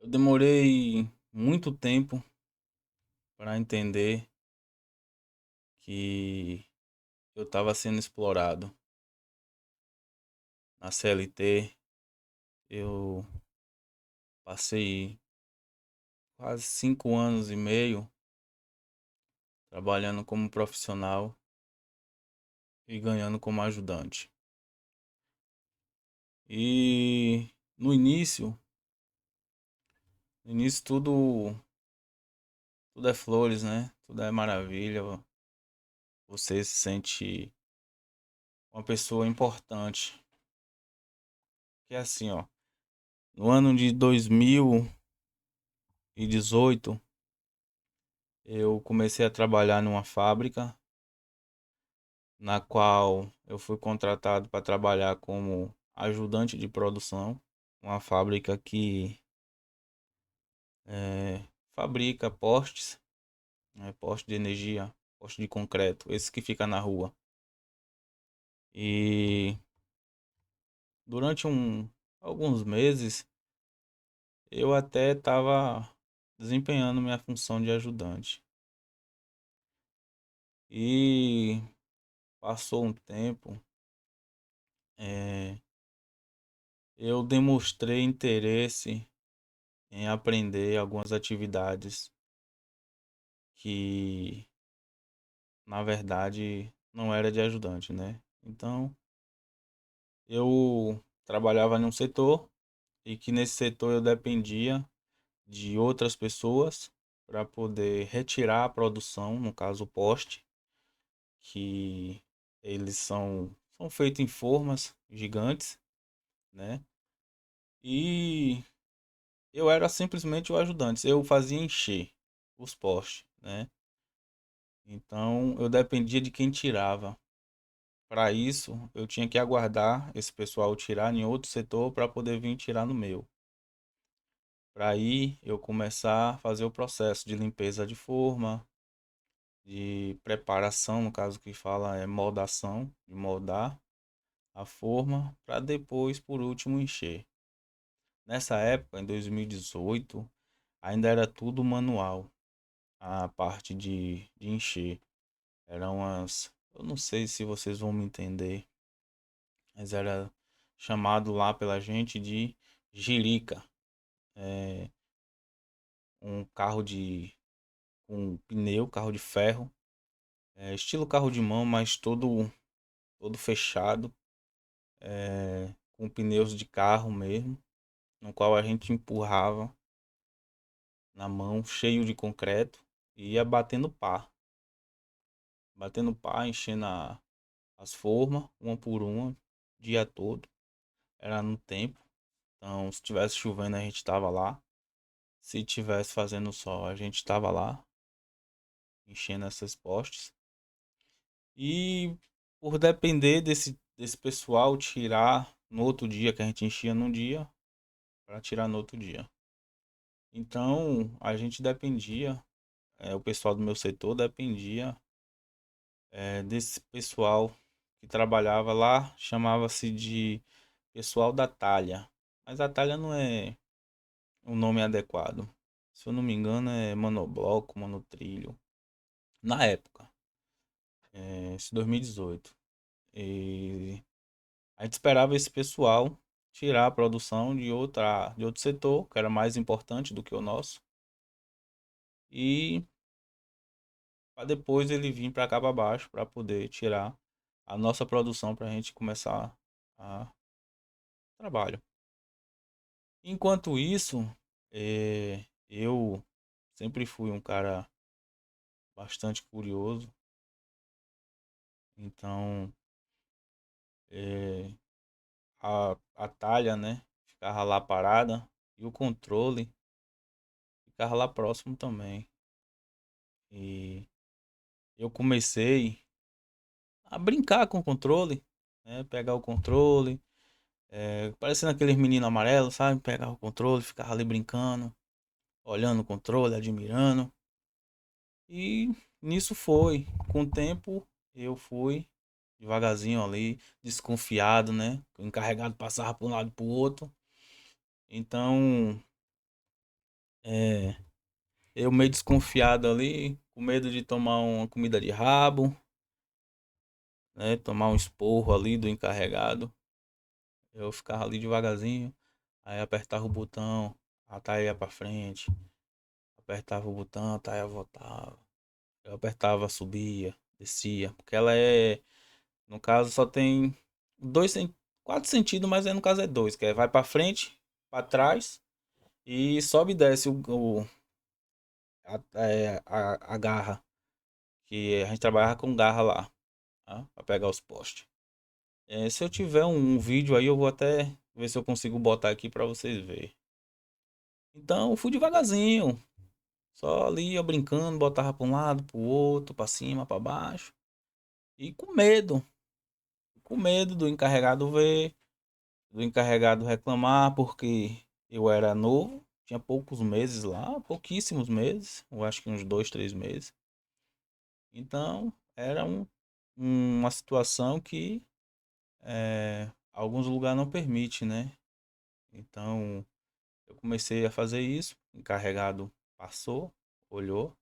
Eu demorei muito tempo para entender que eu estava sendo explorado. Na CLT, eu passei quase 5 anos e meio trabalhando como profissional e ganhando como ajudante. E no início, tudo é flores, né? Tudo é maravilha. Você se sente uma pessoa importante. Que é assim, ó. No ano de 2018 eu comecei a trabalhar numa fábrica na qual eu fui contratado para trabalhar como ajudante de produção. Uma fábrica que fabrica postes, né, postes de energia, postes de concreto, esse que fica na rua. E durante alguns meses eu até estava desempenhando minha função de ajudante. E passou um tempo, eh, eu demonstrei interesse em aprender algumas atividades que, na verdade, não era de ajudante, né? Então, eu trabalhava num setor e que nesse setor eu dependia de outras pessoas para poder retirar a produção, no caso o poste, que eles são feitos em formas gigantes, né? E eu era simplesmente o ajudante, eu fazia encher os postes, né? Então eu dependia de quem tirava. Para isso, eu tinha que aguardar esse pessoal tirar em outro setor para poder vir tirar no meu. Para aí eu começar a fazer o processo de limpeza de forma, de preparação, no caso que fala é moldação, de moldar a forma para depois, por último, encher. Nessa época, em 2018, ainda era tudo manual, a parte de encher. Eram eu não sei se vocês vão me entender, mas era chamado lá pela gente de jirica. É um carro um pneu, carro de ferro, estilo carro de mão, mas todo fechado, com pneus de carro mesmo, no qual a gente empurrava na mão, cheio de concreto, e ia batendo pá, enchendo as formas, uma por uma, dia todo. Era no tempo. Então, se tivesse chovendo, a gente estava lá. Se tivesse fazendo sol, a gente estava lá, enchendo essas postes. E por depender desse pessoal tirar no outro dia, que a gente enchia num dia, para tirar no outro dia. Então, a gente dependia, o pessoal do meu setor dependia desse pessoal que trabalhava lá, chamava-se de pessoal da talha. Mas a talha não é o nome adequado. Se eu não me engano, é monobloco, monotrilho. Na época, isso 2018. E a gente esperava esse pessoal tirar a produção de outro setor, que era mais importante do que o nosso, e para depois ele vir para cá para baixo para poder tirar a nossa produção para a gente começar a trabalho. Enquanto isso, eu sempre fui um cara bastante curioso, então eh, a talha, né, ficava lá parada e o controle ficava lá próximo também. E eu comecei a brincar com o controle, né, pegar o controle, parecendo aqueles meninos amarelos, sabe? Pegar o controle, ficava ali brincando, olhando o controle, admirando. E nisso foi. Com o tempo eu fui devagarzinho ali, desconfiado, né? O encarregado passava para um lado e para o outro. Então É, eu meio desconfiado ali, com medo de tomar uma comida de rabo, né? Tomar um esporro ali do encarregado. Eu ficava ali devagarzinho, aí apertava o botão, a Thay ia pra frente, apertava o botão, a Thay voltava. Eu apertava, subia, descia, porque ela é, no caso só tem dois, quatro sentidos, mas no caso é dois, que é vai pra frente, pra trás e sobe e desce a garra, que a gente trabalhava com garra lá, tá? Pra pegar os postes. Se eu tiver um vídeo aí, eu vou até ver se eu consigo botar aqui pra vocês verem. Então eu fui devagarzinho, só ali eu brincando, botava pra um lado, pro outro, pra cima, pra baixo. E com medo do encarregado ver, do encarregado reclamar, porque eu era novo, tinha poucos meses lá, pouquíssimos meses, eu acho que uns 2, 3 meses. Então era uma situação que alguns lugares não permite, né? Então eu comecei a fazer isso, o encarregado passou, olhou,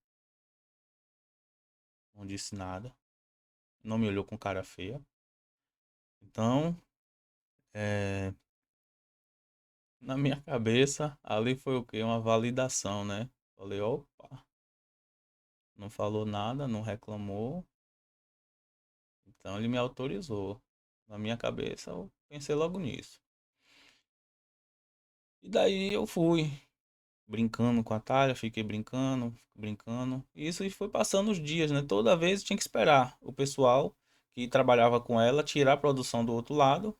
não disse nada, não me olhou com cara feia. Então, é, na minha cabeça, ali foi o quê? Uma validação, né? Falei, opa, não falou nada, não reclamou, então ele me autorizou. Na minha cabeça, eu pensei logo nisso. E daí eu fui brincando com a talha, fiquei brincando, brincando. Isso e foi passando os dias, né? Toda vez tinha que esperar o pessoal que trabalhava com ela tirar a produção do outro lado,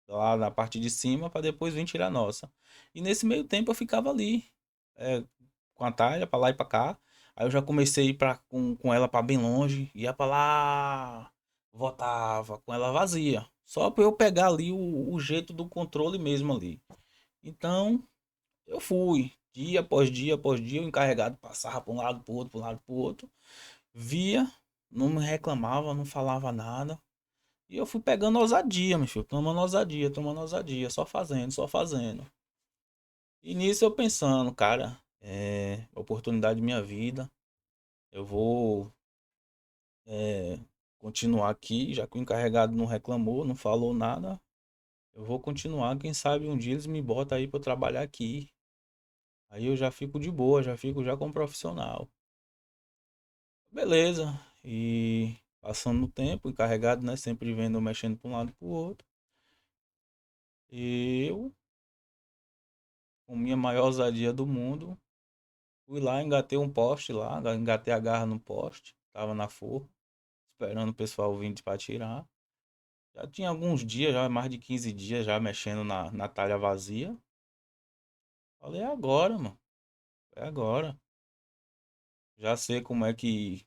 lá na parte de cima, para depois vir tirar a nossa. E nesse meio tempo eu ficava ali, é, com a talha, para lá e para cá. Aí eu já comecei a ir com ela para bem longe, ia para lá, voltava com ela vazia. Só para eu pegar ali o jeito do controle mesmo ali. Então, eu fui, dia após dia, o encarregado passava para um lado, para o outro, para um lado, para o outro. Via, não me reclamava, não falava nada. E eu fui pegando ousadia, meu filho, tomando ousadia, só fazendo, só fazendo. E nisso eu pensando, cara, oportunidade de minha vida, eu vou continuar aqui, já que o encarregado não reclamou, não falou nada, eu vou continuar, quem sabe um dia eles me botam aí para eu trabalhar aqui. Aí eu já fico de boa, já fico já como profissional. Beleza. E passando o tempo, encarregado, né, sempre vendo, mexendo para um lado e para o outro. E eu, com minha maior ousadia do mundo, fui lá, engatei um poste lá, engatei a garra no poste, tava na forra, esperando o pessoal vir para tirar. Já tinha alguns dias, já mais de 15 dias já mexendo na talha vazia. Falei, é agora, mano, é agora. Já sei como é que.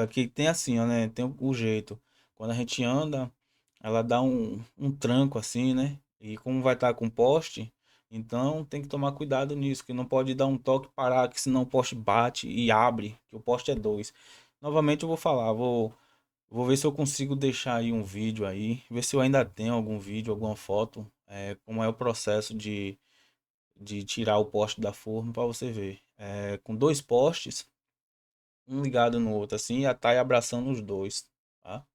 Aqui tem assim, ó, né? Tem o jeito. Quando a gente anda, ela dá um tranco assim, né? E como vai estar com poste, então tem que tomar cuidado nisso, que não pode dar um toque e parar, que senão o poste bate e abre, que o poste é dois. Novamente eu vou falar, vou ver se eu consigo deixar aí um vídeo aí, ver se eu ainda tenho algum vídeo, alguma foto, como é o processo de tirar o poste da forma para você ver. Com dois postes um ligado no outro assim, e a Thay abraçando os dois, tá?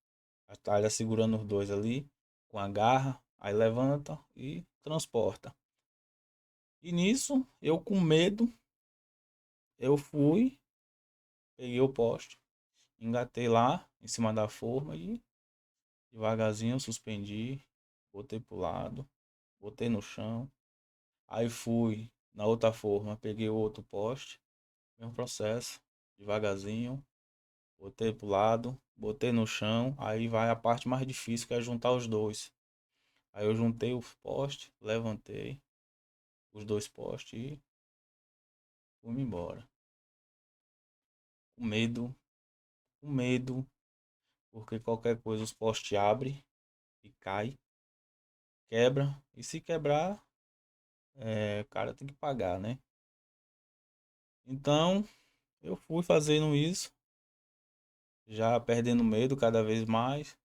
A Thay segurando os dois ali com a garra, aí levanta e transporta. E nisso, eu com medo, eu fui, peguei o poste, engatei lá em cima da forma e devagarzinho eu suspendi, botei pro lado, botei no chão, aí fui na outra forma, peguei o outro poste, mesmo processo, devagarzinho, botei pro lado, botei no chão, aí vai a parte mais difícil que é juntar os dois. Aí eu juntei os postes, levantei os dois postes e fui embora. Com medo, com medo, porque qualquer coisa os postes abrem e cai, quebra. E se quebrar, o cara tem que pagar, né? Então eu fui fazendo isso, já perdendo medo cada vez mais.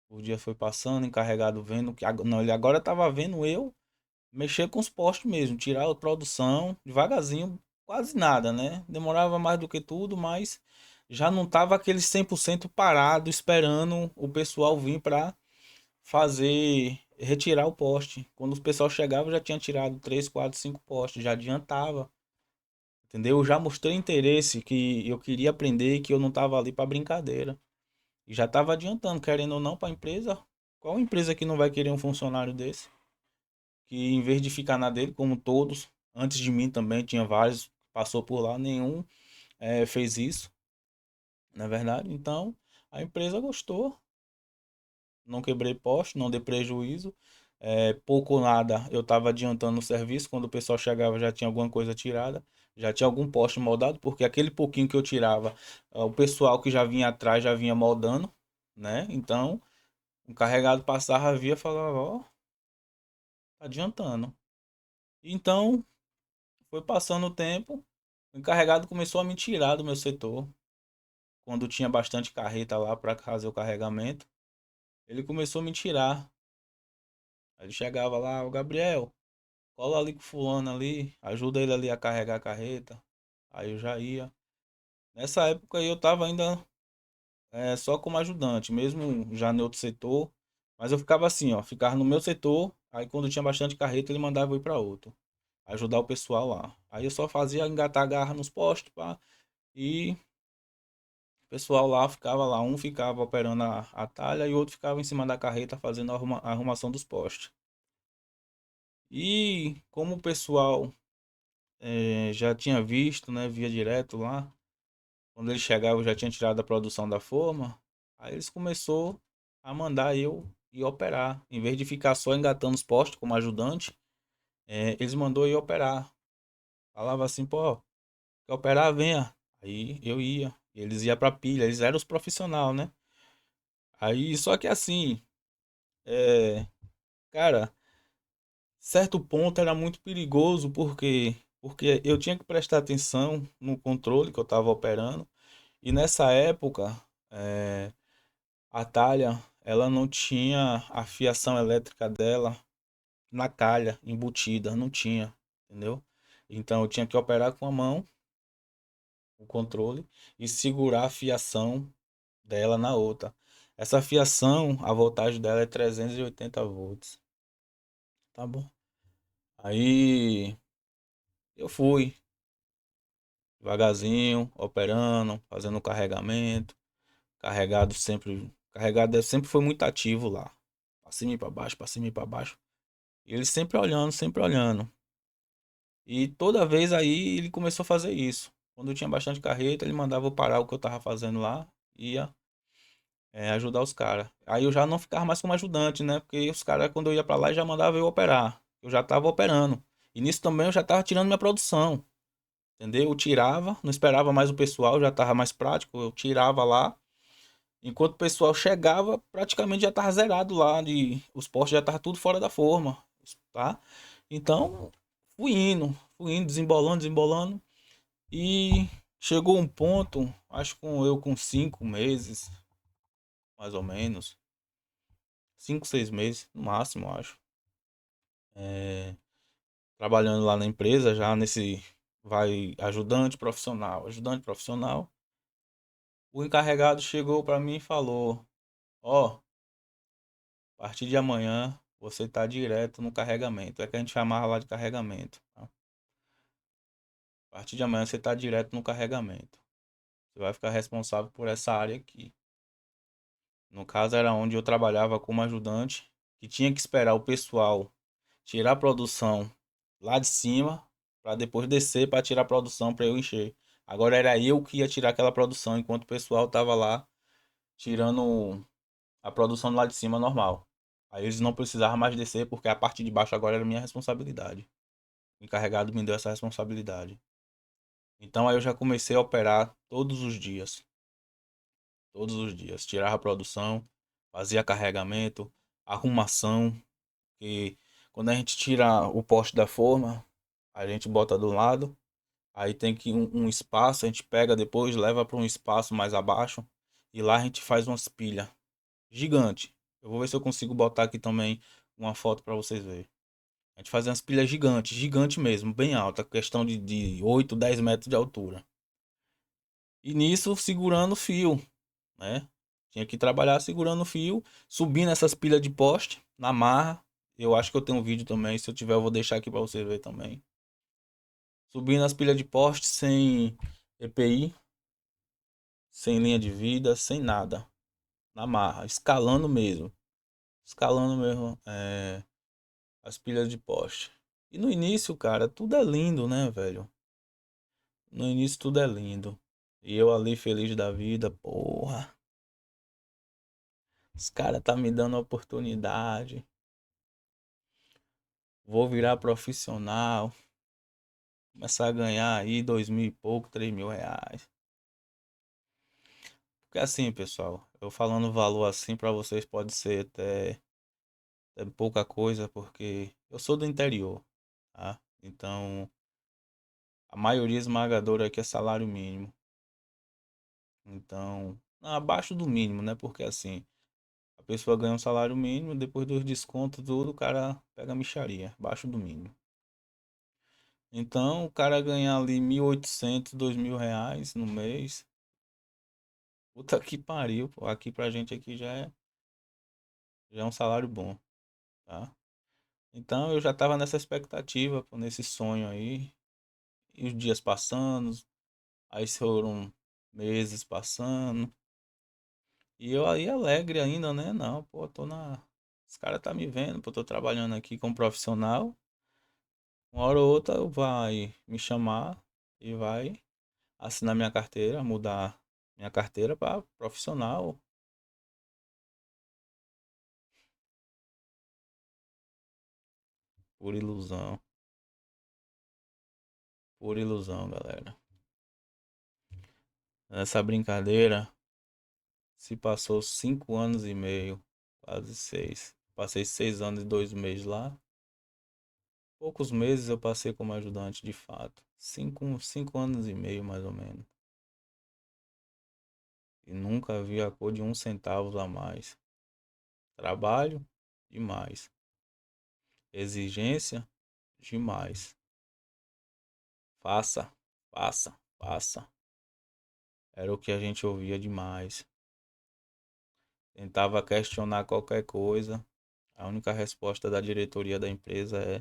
O dia foi passando, encarregado vendo que não, ele agora estava vendo eu mexer com os postes mesmo, tirar a produção devagarzinho, quase nada, né? Demorava mais do que tudo, mas já não tava aquele 100% parado esperando o pessoal vir para fazer retirar o poste. Quando o pessoal chegava, já tinha tirado 3 4 5 postes, já adiantava. Entendeu? Eu já mostrei interesse que eu queria aprender e que eu não tava ali para brincadeira. E já tava adiantando, querendo ou não, para a empresa. Qual empresa que não vai querer um funcionário desse? Que em vez de ficar na dele, como todos, antes de mim também tinha vários, passou por lá, nenhum fez isso, na verdade. Então, a empresa gostou, não quebrei poste, não dei prejuízo. Pouco ou nada eu estava adiantando o serviço, quando o pessoal chegava já tinha alguma coisa tirada, já tinha algum poste moldado, porque aquele pouquinho que eu tirava, o pessoal que já vinha atrás já vinha moldando, né? Então, o carregado passava, via e falava, ó, tá adiantando. Então, foi passando o tempo, o encarregado começou a me tirar do meu setor. Quando tinha bastante carreta lá para fazer o carregamento, ele começou a me tirar. Aí ele chegava lá, o Gabriel, cola ali com fulano ali, ajuda ele ali a carregar a carreta. Aí eu já ia. Nessa época aí eu tava ainda só como ajudante, mesmo já no outro setor. Mas eu ficava assim, ó, ficava no meu setor, aí quando tinha bastante carreta ele mandava eu ir para outro, ajudar o pessoal lá. Aí eu só fazia engatar a garra nos postes, pá, e o pessoal lá ficava lá, um ficava operando a talha e o outro ficava em cima da carreta fazendo a arrumação dos postes. E como o pessoal já tinha visto, né, via direto lá, quando ele chegava eu já tinha tirado a produção da forma, aí eles começou a mandar eu ir operar. Em vez de ficar só engatando os postes como ajudante, eles mandou eu ir operar. Falava assim, pô, quer operar? Venha. Aí eu ia. Eles iam pra pilha, eles eram os profissionais, né? Aí, só que assim, é, cara, certo ponto era muito perigoso porque eu tinha que prestar atenção no controle que eu estava operando e nessa época a talha ela não tinha a fiação elétrica dela na calha embutida, não tinha, entendeu? Então eu tinha que operar com a mão o controle e segurar a fiação dela na outra. Essa fiação, a voltagem dela é 380 volts, tá bom? Aí eu fui devagarzinho, operando, fazendo o carregamento. Carregado sempre foi muito ativo lá. Pra cima e pra baixo, pra cima e pra baixo. E ele sempre olhando, sempre olhando. E toda vez aí ele começou a fazer isso. Quando eu tinha bastante carreta, ele mandava eu parar o que eu tava fazendo lá, ia ajudar os caras. Aí eu já não ficava mais como ajudante, né? Porque os caras, quando eu ia pra lá, já mandava eu operar. Eu já tava operando. E nisso também eu já tava tirando minha produção. Entendeu? Eu tirava, não esperava mais o pessoal, já tava mais prático, eu tirava lá. Enquanto o pessoal chegava, praticamente já tava zerado lá, os postes já tava tudo fora da forma, tá? Então, fui indo, desembolando, desembolando. E chegou um ponto, acho com eu com 5 meses, mais ou menos, 5, 6 meses, no máximo, acho. é, Trabalhando lá na empresa, já nesse, vai, ajudante profissional. O encarregado chegou para mim e falou: ó, a partir de amanhã você tá direto no carregamento. É que a gente chamava lá de carregamento, tá? A partir de amanhã você tá direto no carregamento. Você vai ficar responsável por essa área aqui. No caso era onde eu trabalhava como ajudante, que tinha que esperar o pessoal tirar a produção lá de cima para depois descer para tirar a produção para eu encher. Agora era eu que ia tirar aquela produção enquanto o pessoal tava lá tirando a produção lá de cima normal. Aí eles não precisavam mais descer porque a parte de baixo agora era minha responsabilidade. O encarregado me deu essa responsabilidade. Então aí eu já comecei a operar todos os dias. Todos os dias. Tirava a produção, fazia carregamento, arrumação, que quando a gente tira o poste da forma, a gente bota do lado, aí tem que um espaço, a gente pega depois, leva para um espaço mais abaixo e lá a gente faz umas pilhas gigante. Eu vou ver se eu consigo botar aqui também uma foto para vocês verem. A gente fazia umas pilhas gigantes, gigante mesmo, bem alta, questão de 8, 10 metros de altura. E nisso, segurando o fio, né? Tinha que trabalhar segurando o fio, subindo essas pilhas de poste, na marra. Eu acho que eu tenho um vídeo também, se eu tiver eu vou deixar aqui pra você ver também. Subindo as pilhas de poste sem EPI, sem linha de vida, sem nada. Na marra, escalando mesmo, as pilhas de poste. E no início, cara, tudo é lindo, né, velho? No início tudo é lindo. E eu ali feliz da vida, porra. Os caras tá me dando oportunidade. Vou virar profissional. Começar a ganhar aí 2.000 e pouco, 3.000 reais. Porque assim, pessoal, eu falando valor assim pra vocês pode ser até pouca coisa, porque eu sou do interior, tá? Então, a maioria esmagadora aqui é salário mínimo. Então, não, abaixo do mínimo, né? Porque assim, a pessoa ganha um salário mínimo, depois dos descontos, tudo, o cara pega a mixaria, abaixo do mínimo. Então, o cara ganhar ali 1.800, 2.000 reais no mês, puta que pariu, pô. Aqui pra gente aqui já é um salário bom, tá? Então, eu já tava nessa expectativa, pô, nesse sonho aí. E os dias passando, aí foram meses passando. E eu aí alegre ainda, né? Não, pô, tô na. Os caras tá me vendo, pô, tô trabalhando aqui como profissional. Uma hora ou outra vai me chamar e vai assinar minha carteira, mudar minha carteira para profissional, por ilusão, por ilusão, galera. Nessa brincadeira se passou 5 anos e meio, quase 6. Passei 6 anos e 2 meses lá. Poucos meses eu passei como ajudante de fato. Cinco anos e meio mais ou menos. E nunca vi a cor de 1 centavo a mais. Trabalho demais. Exigência demais. Faça, faça, faça. Era o que a gente ouvia demais. Tentava questionar qualquer coisa. A única resposta da diretoria da empresa é: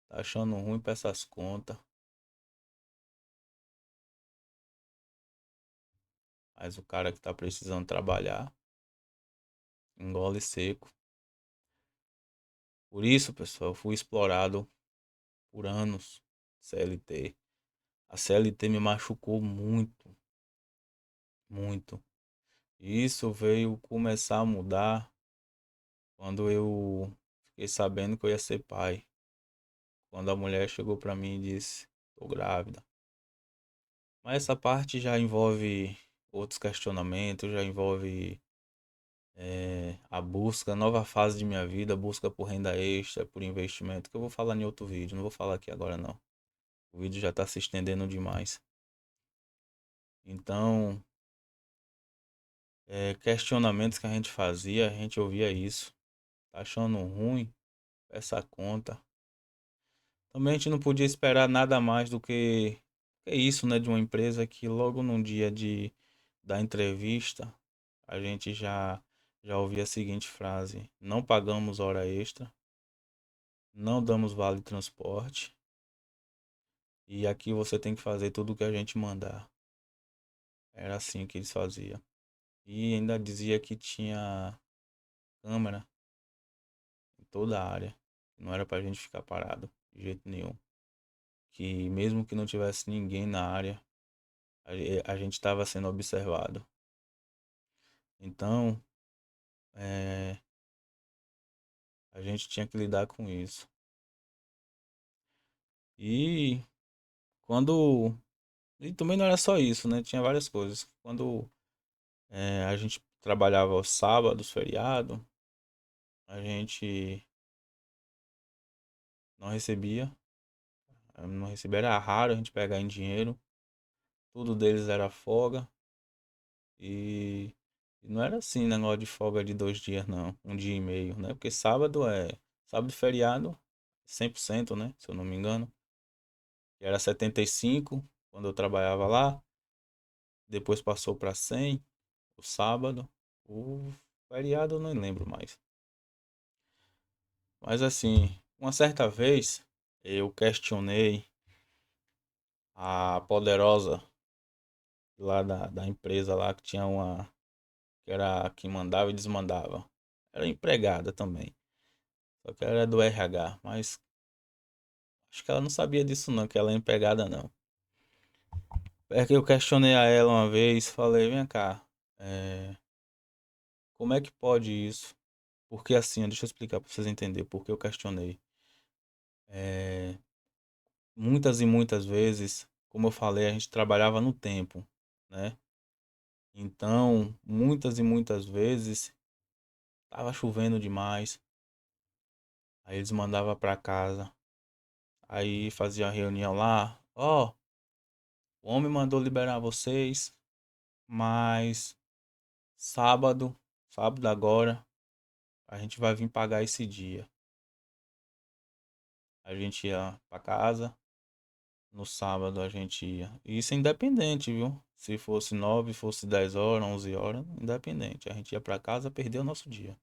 tá achando ruim pra essas contas. Mas o cara que tá precisando trabalhar, engole seco. Por isso, pessoal, eu fui explorado por anos. CLT. A CLT me machucou muito, muito. E isso veio começar a mudar quando eu fiquei sabendo que eu ia ser pai. Quando a mulher chegou pra mim e disse: tô grávida. Mas essa parte já envolve outros questionamentos, já envolve a busca, nova fase de minha vida, busca por renda extra, por investimento, que eu vou falar em outro vídeo, não vou falar aqui agora não. O vídeo já está se estendendo demais. Então, questionamentos que a gente fazia, a gente ouvia isso. Tá achando ruim essa conta? Também a gente não podia esperar nada mais do que isso, né, de uma empresa que logo num dia da entrevista a gente já ouvia a seguinte frase: não pagamos hora extra, não damos vale transporte e aqui você tem que fazer tudo o que a gente mandar. Era assim que eles faziam. E ainda dizia que tinha câmera em toda a área. Não era pra gente ficar parado de jeito nenhum. Que mesmo que não tivesse ninguém na área, a gente estava sendo observado. Então, é, a gente tinha que lidar com isso. E quando. E também não era só isso, né? Tinha várias coisas. Quando a gente trabalhava aos sábados, feriado, a gente não recebia. Não recebia, era raro a gente pegar em dinheiro. Tudo deles era folga. E não era assim, negócio de folga de 2 dias, não. Um dia e meio, né? Porque sábado é. Sábado e feriado 100%, né? Se eu não me engano. Que era 75 quando eu trabalhava lá. Depois passou para 100 o sábado. O feriado eu não lembro mais. Mas assim, uma certa vez eu questionei a poderosa lá da empresa lá que tinha uma que era que mandava e desmandava. Era empregada também. Só que ela era do RH, mas acho que ela não sabia disso não, que ela é empregada não. É que eu questionei a ela uma vez, falei, vem cá, é, como é que pode isso? Porque assim, deixa eu explicar para vocês entenderem porque eu questionei. É, muitas e muitas vezes, como eu falei, a gente trabalhava no tempo, né? Então, muitas e muitas vezes, tava chovendo demais, aí eles mandavam para casa, aí fazia a reunião lá, ó, o homem mandou liberar vocês, mas sábado, sábado agora, a gente vai vir pagar esse dia. A gente ia para casa, no sábado a gente ia. Isso é independente, viu? Se fosse 9 fosse 10 horas, 11 horas, independente. A gente ia para casa, perdeu o nosso dia.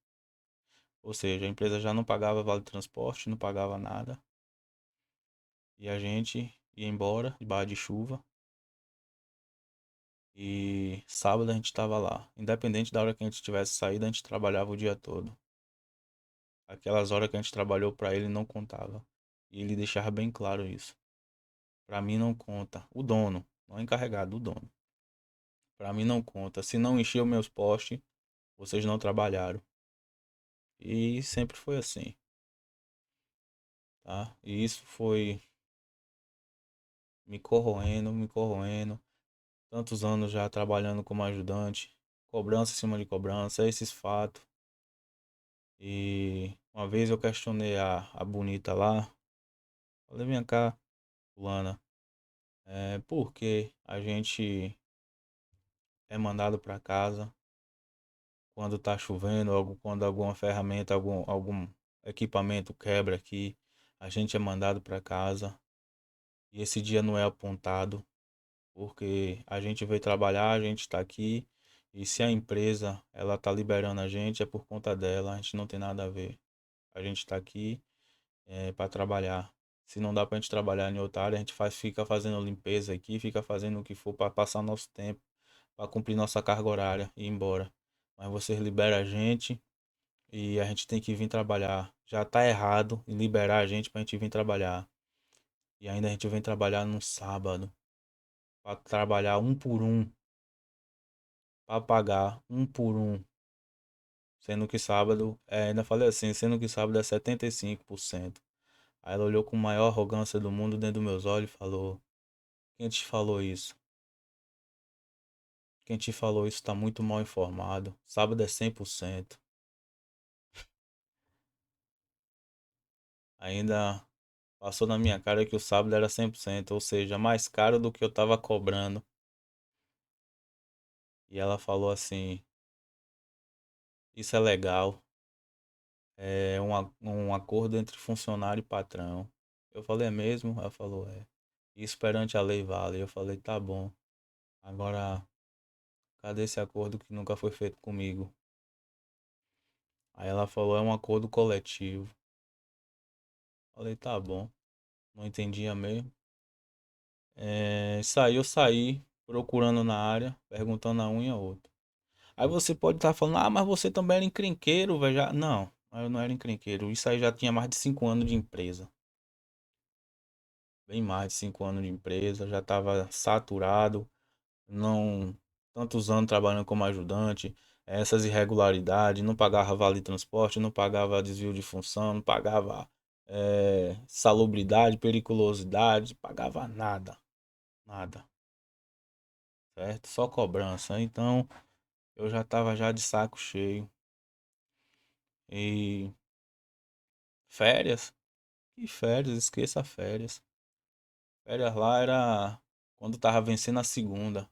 Ou seja, a empresa já não pagava vale transporte, não pagava nada. E a gente ia embora, debaixo de chuva. E sábado a gente estava lá. Independente da hora que a gente tivesse saído, a gente trabalhava o dia todo. Aquelas horas que a gente trabalhou para ele não contava. E ele deixava bem claro isso. Para mim não conta. O dono, não o encarregado, o dono. Para mim não conta. Se não encheu meus postes, vocês não trabalharam. E sempre foi assim, tá? E isso foi me corroendo, me corroendo. Tantos anos já trabalhando como ajudante, cobrança em cima de cobrança, esses fatos. E uma vez eu questionei a bonita lá, falei, vem cá, fulana, por que a gente é mandado para casa quando tá chovendo, quando alguma ferramenta, algum equipamento quebra aqui, a gente é mandado para casa e esse dia não é apontado, porque a gente veio trabalhar, a gente está aqui e se a empresa ela tá liberando a gente é por conta dela, a gente não tem nada a ver. A gente está aqui para trabalhar. Se não dá pra gente trabalhar em outra área, a gente fica fazendo limpeza aqui, fica fazendo o que for para passar nosso tempo, para cumprir nossa carga horária e ir embora. Mas vocês liberam a gente e a gente tem que vir trabalhar. Já tá errado em liberar a gente pra gente vir trabalhar. E ainda a gente vem trabalhar no sábado, para trabalhar um por um, para pagar um por um. Sendo que sábado, ainda falei assim, sendo que sábado é 75%. Aí ela olhou com a maior arrogância do mundo dentro dos meus olhos e falou: quem te falou isso? Quem te falou isso tá muito mal informado. Sábado é 100%. Ainda passou na minha cara que o sábado era 100%, ou seja, mais caro do que eu tava cobrando. E ela falou assim: isso é legal. É um acordo entre funcionário e patrão. Eu falei: é mesmo? Ela falou: é. Isso perante a lei vale. Eu falei: tá bom. Agora, cadê esse acordo que nunca foi feito comigo? Aí ela falou: é um acordo coletivo. Falei: tá bom. Não entendia mesmo. Eu saí procurando na área, perguntando a um e a outro. Aí você pode estar falando, ah, mas você também era encrenqueiro, velho. Não, eu não era encrenqueiro. Isso aí já tinha mais de 5 anos de empresa. Bem mais de 5 anos de empresa. Já estava saturado. Não. Tantos anos trabalhando como ajudante. Essas irregularidades. Não pagava vale transporte, não pagava desvio de função, não pagava salubridade, periculosidade. Pagava nada. Nada. Certo? Só cobrança. Então eu já estava já de saco cheio. E férias? Que férias? Esqueça férias. Férias lá era quando tava vencendo a segunda.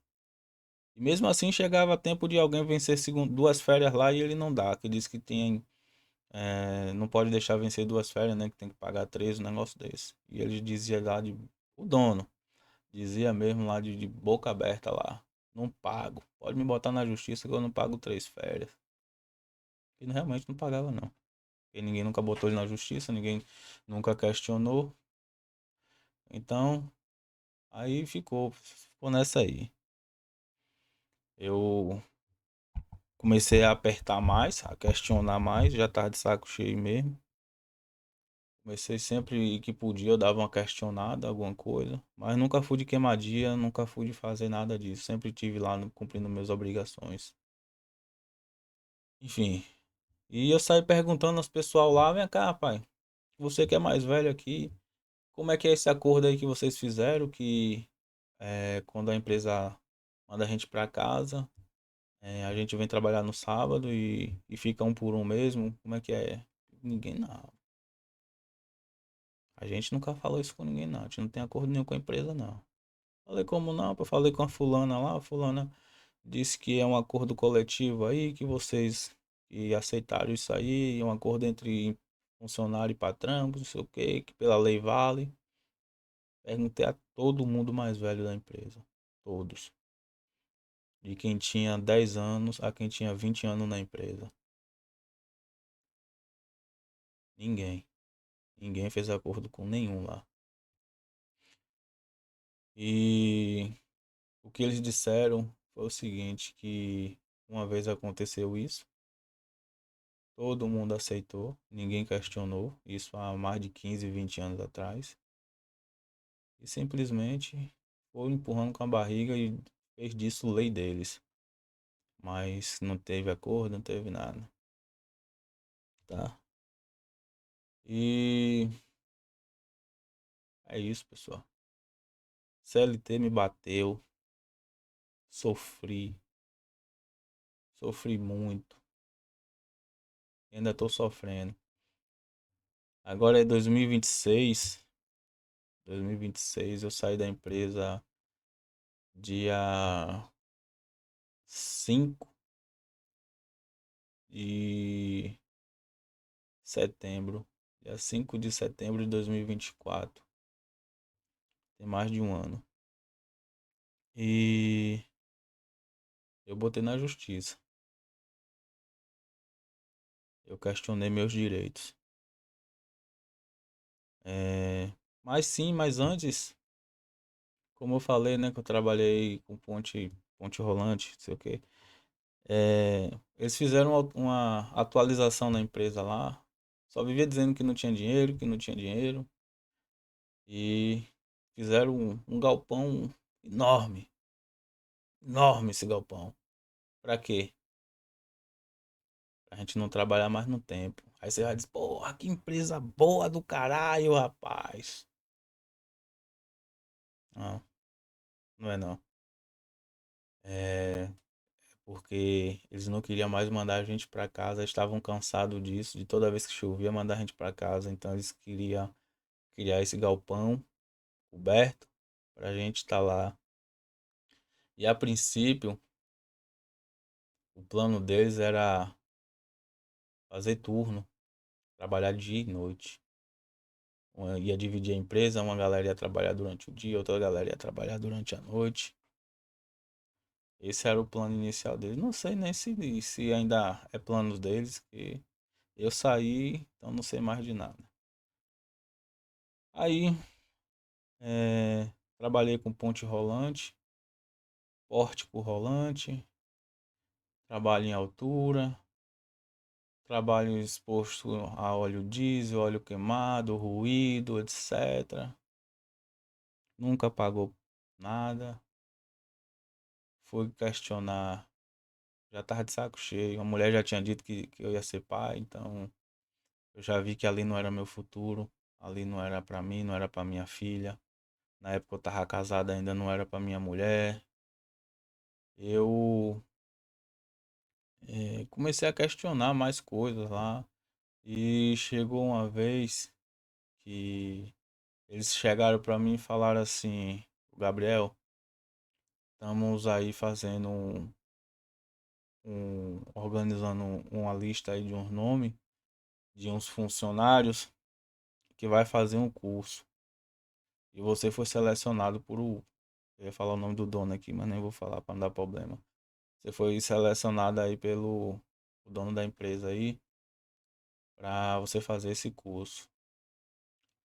E mesmo assim chegava tempo de alguém vencer duas férias lá e ele não dá. Que diz que tem não pode deixar vencer duas férias, né? Que tem que pagar três, um negócio desse. E ele dizia lá o dono, dizia mesmo lá de boca aberta lá, não pago. Pode me botar na justiça que eu não pago três férias. E realmente não pagava não. E ninguém nunca botou ele na justiça, ninguém nunca questionou. Então, aí ficou nessa aí. Eu comecei a apertar mais, a questionar mais, já tava de saco cheio mesmo. Comecei sempre que podia, eu dava uma questionada, alguma coisa. Mas nunca fui de queimadia, nunca fui de fazer nada disso. Sempre tive lá cumprindo minhas obrigações. Enfim. E eu saí perguntando aos pessoal lá, vem cá, pai. Você que é mais velho aqui, como é que é esse acordo aí que vocês fizeram? Que quando a empresa manda a gente pra casa, a gente vem trabalhar no sábado e fica um por um mesmo. Como é que é? Ninguém não. A gente nunca falou isso com ninguém não. A gente não tem acordo nenhum com a empresa não. Falei como não, eu falei com a fulana lá, a fulana disse que é um acordo coletivo aí, que vocês que aceitaram isso aí, é um acordo entre funcionário e patrão, não sei o que pela lei vale. Perguntei a todo mundo mais velho da empresa. Todos. De quem tinha 10 anos a quem tinha 20 anos na empresa. Ninguém. Ninguém fez acordo com nenhum lá. E o que eles disseram foi o seguinte, que uma vez aconteceu isso, todo mundo aceitou, ninguém questionou, isso há mais de 15, 20 anos atrás, e simplesmente foi empurrando com a barriga e fez disso lei deles. Mas não teve acordo, não teve nada, tá? E é isso, pessoal. CLT me bateu, sofri, sofri muito, ainda tô sofrendo. Agora é 2026, 2026 eu saí da empresa dia 5 de setembro. Dia 5 de setembro de 2024. Tem mais de um ano. E eu botei na justiça. Eu questionei meus direitos. É, mas sim, mas antes, como eu falei, né, que eu trabalhei com ponte rolante, não sei o quê. Eles fizeram uma atualização na empresa lá. Só vivia dizendo que não tinha dinheiro, que não tinha dinheiro. E fizeram um galpão enorme. Enorme esse galpão. Pra quê? Pra gente não trabalhar mais no tempo. Aí você vai dizer, porra, que empresa boa do caralho, rapaz. Não, não é não. É porque eles não queriam mais mandar a gente pra casa, estavam cansados disso, de toda vez que chovia mandar a gente pra casa. Então eles queriam criar esse galpão coberto pra gente estar lá. E a princípio, o plano deles era fazer turno, trabalhar dia e noite. Ia dividir a empresa, uma galera ia trabalhar durante o dia, outra galera ia trabalhar durante a noite. Esse era o plano inicial deles. Não sei nem se ainda é plano deles, que eu saí, então não sei mais de nada. Aí, trabalhei com ponte rolante, pórtico rolante, trabalho em altura, trabalho exposto a óleo diesel, óleo queimado, ruído, etc. Nunca pagou nada. Fui questionar, já tava de saco cheio. A mulher já tinha dito que eu ia ser pai, então eu já vi que ali não era meu futuro. Ali não era pra mim, não era pra minha filha. Na época eu tava casado ainda, não era pra minha mulher. Eu comecei a questionar mais coisas lá. E chegou uma vez que eles chegaram pra mim e falaram assim: Gabriel, estamos aí fazendo organizando uma lista aí de uns nomes de uns funcionários que vai fazer um curso. E você foi selecionado por o. Eu ia falar o nome do dono aqui, mas nem vou falar para não dar problema. Você foi selecionado aí pelo o dono da empresa aí para você fazer esse curso.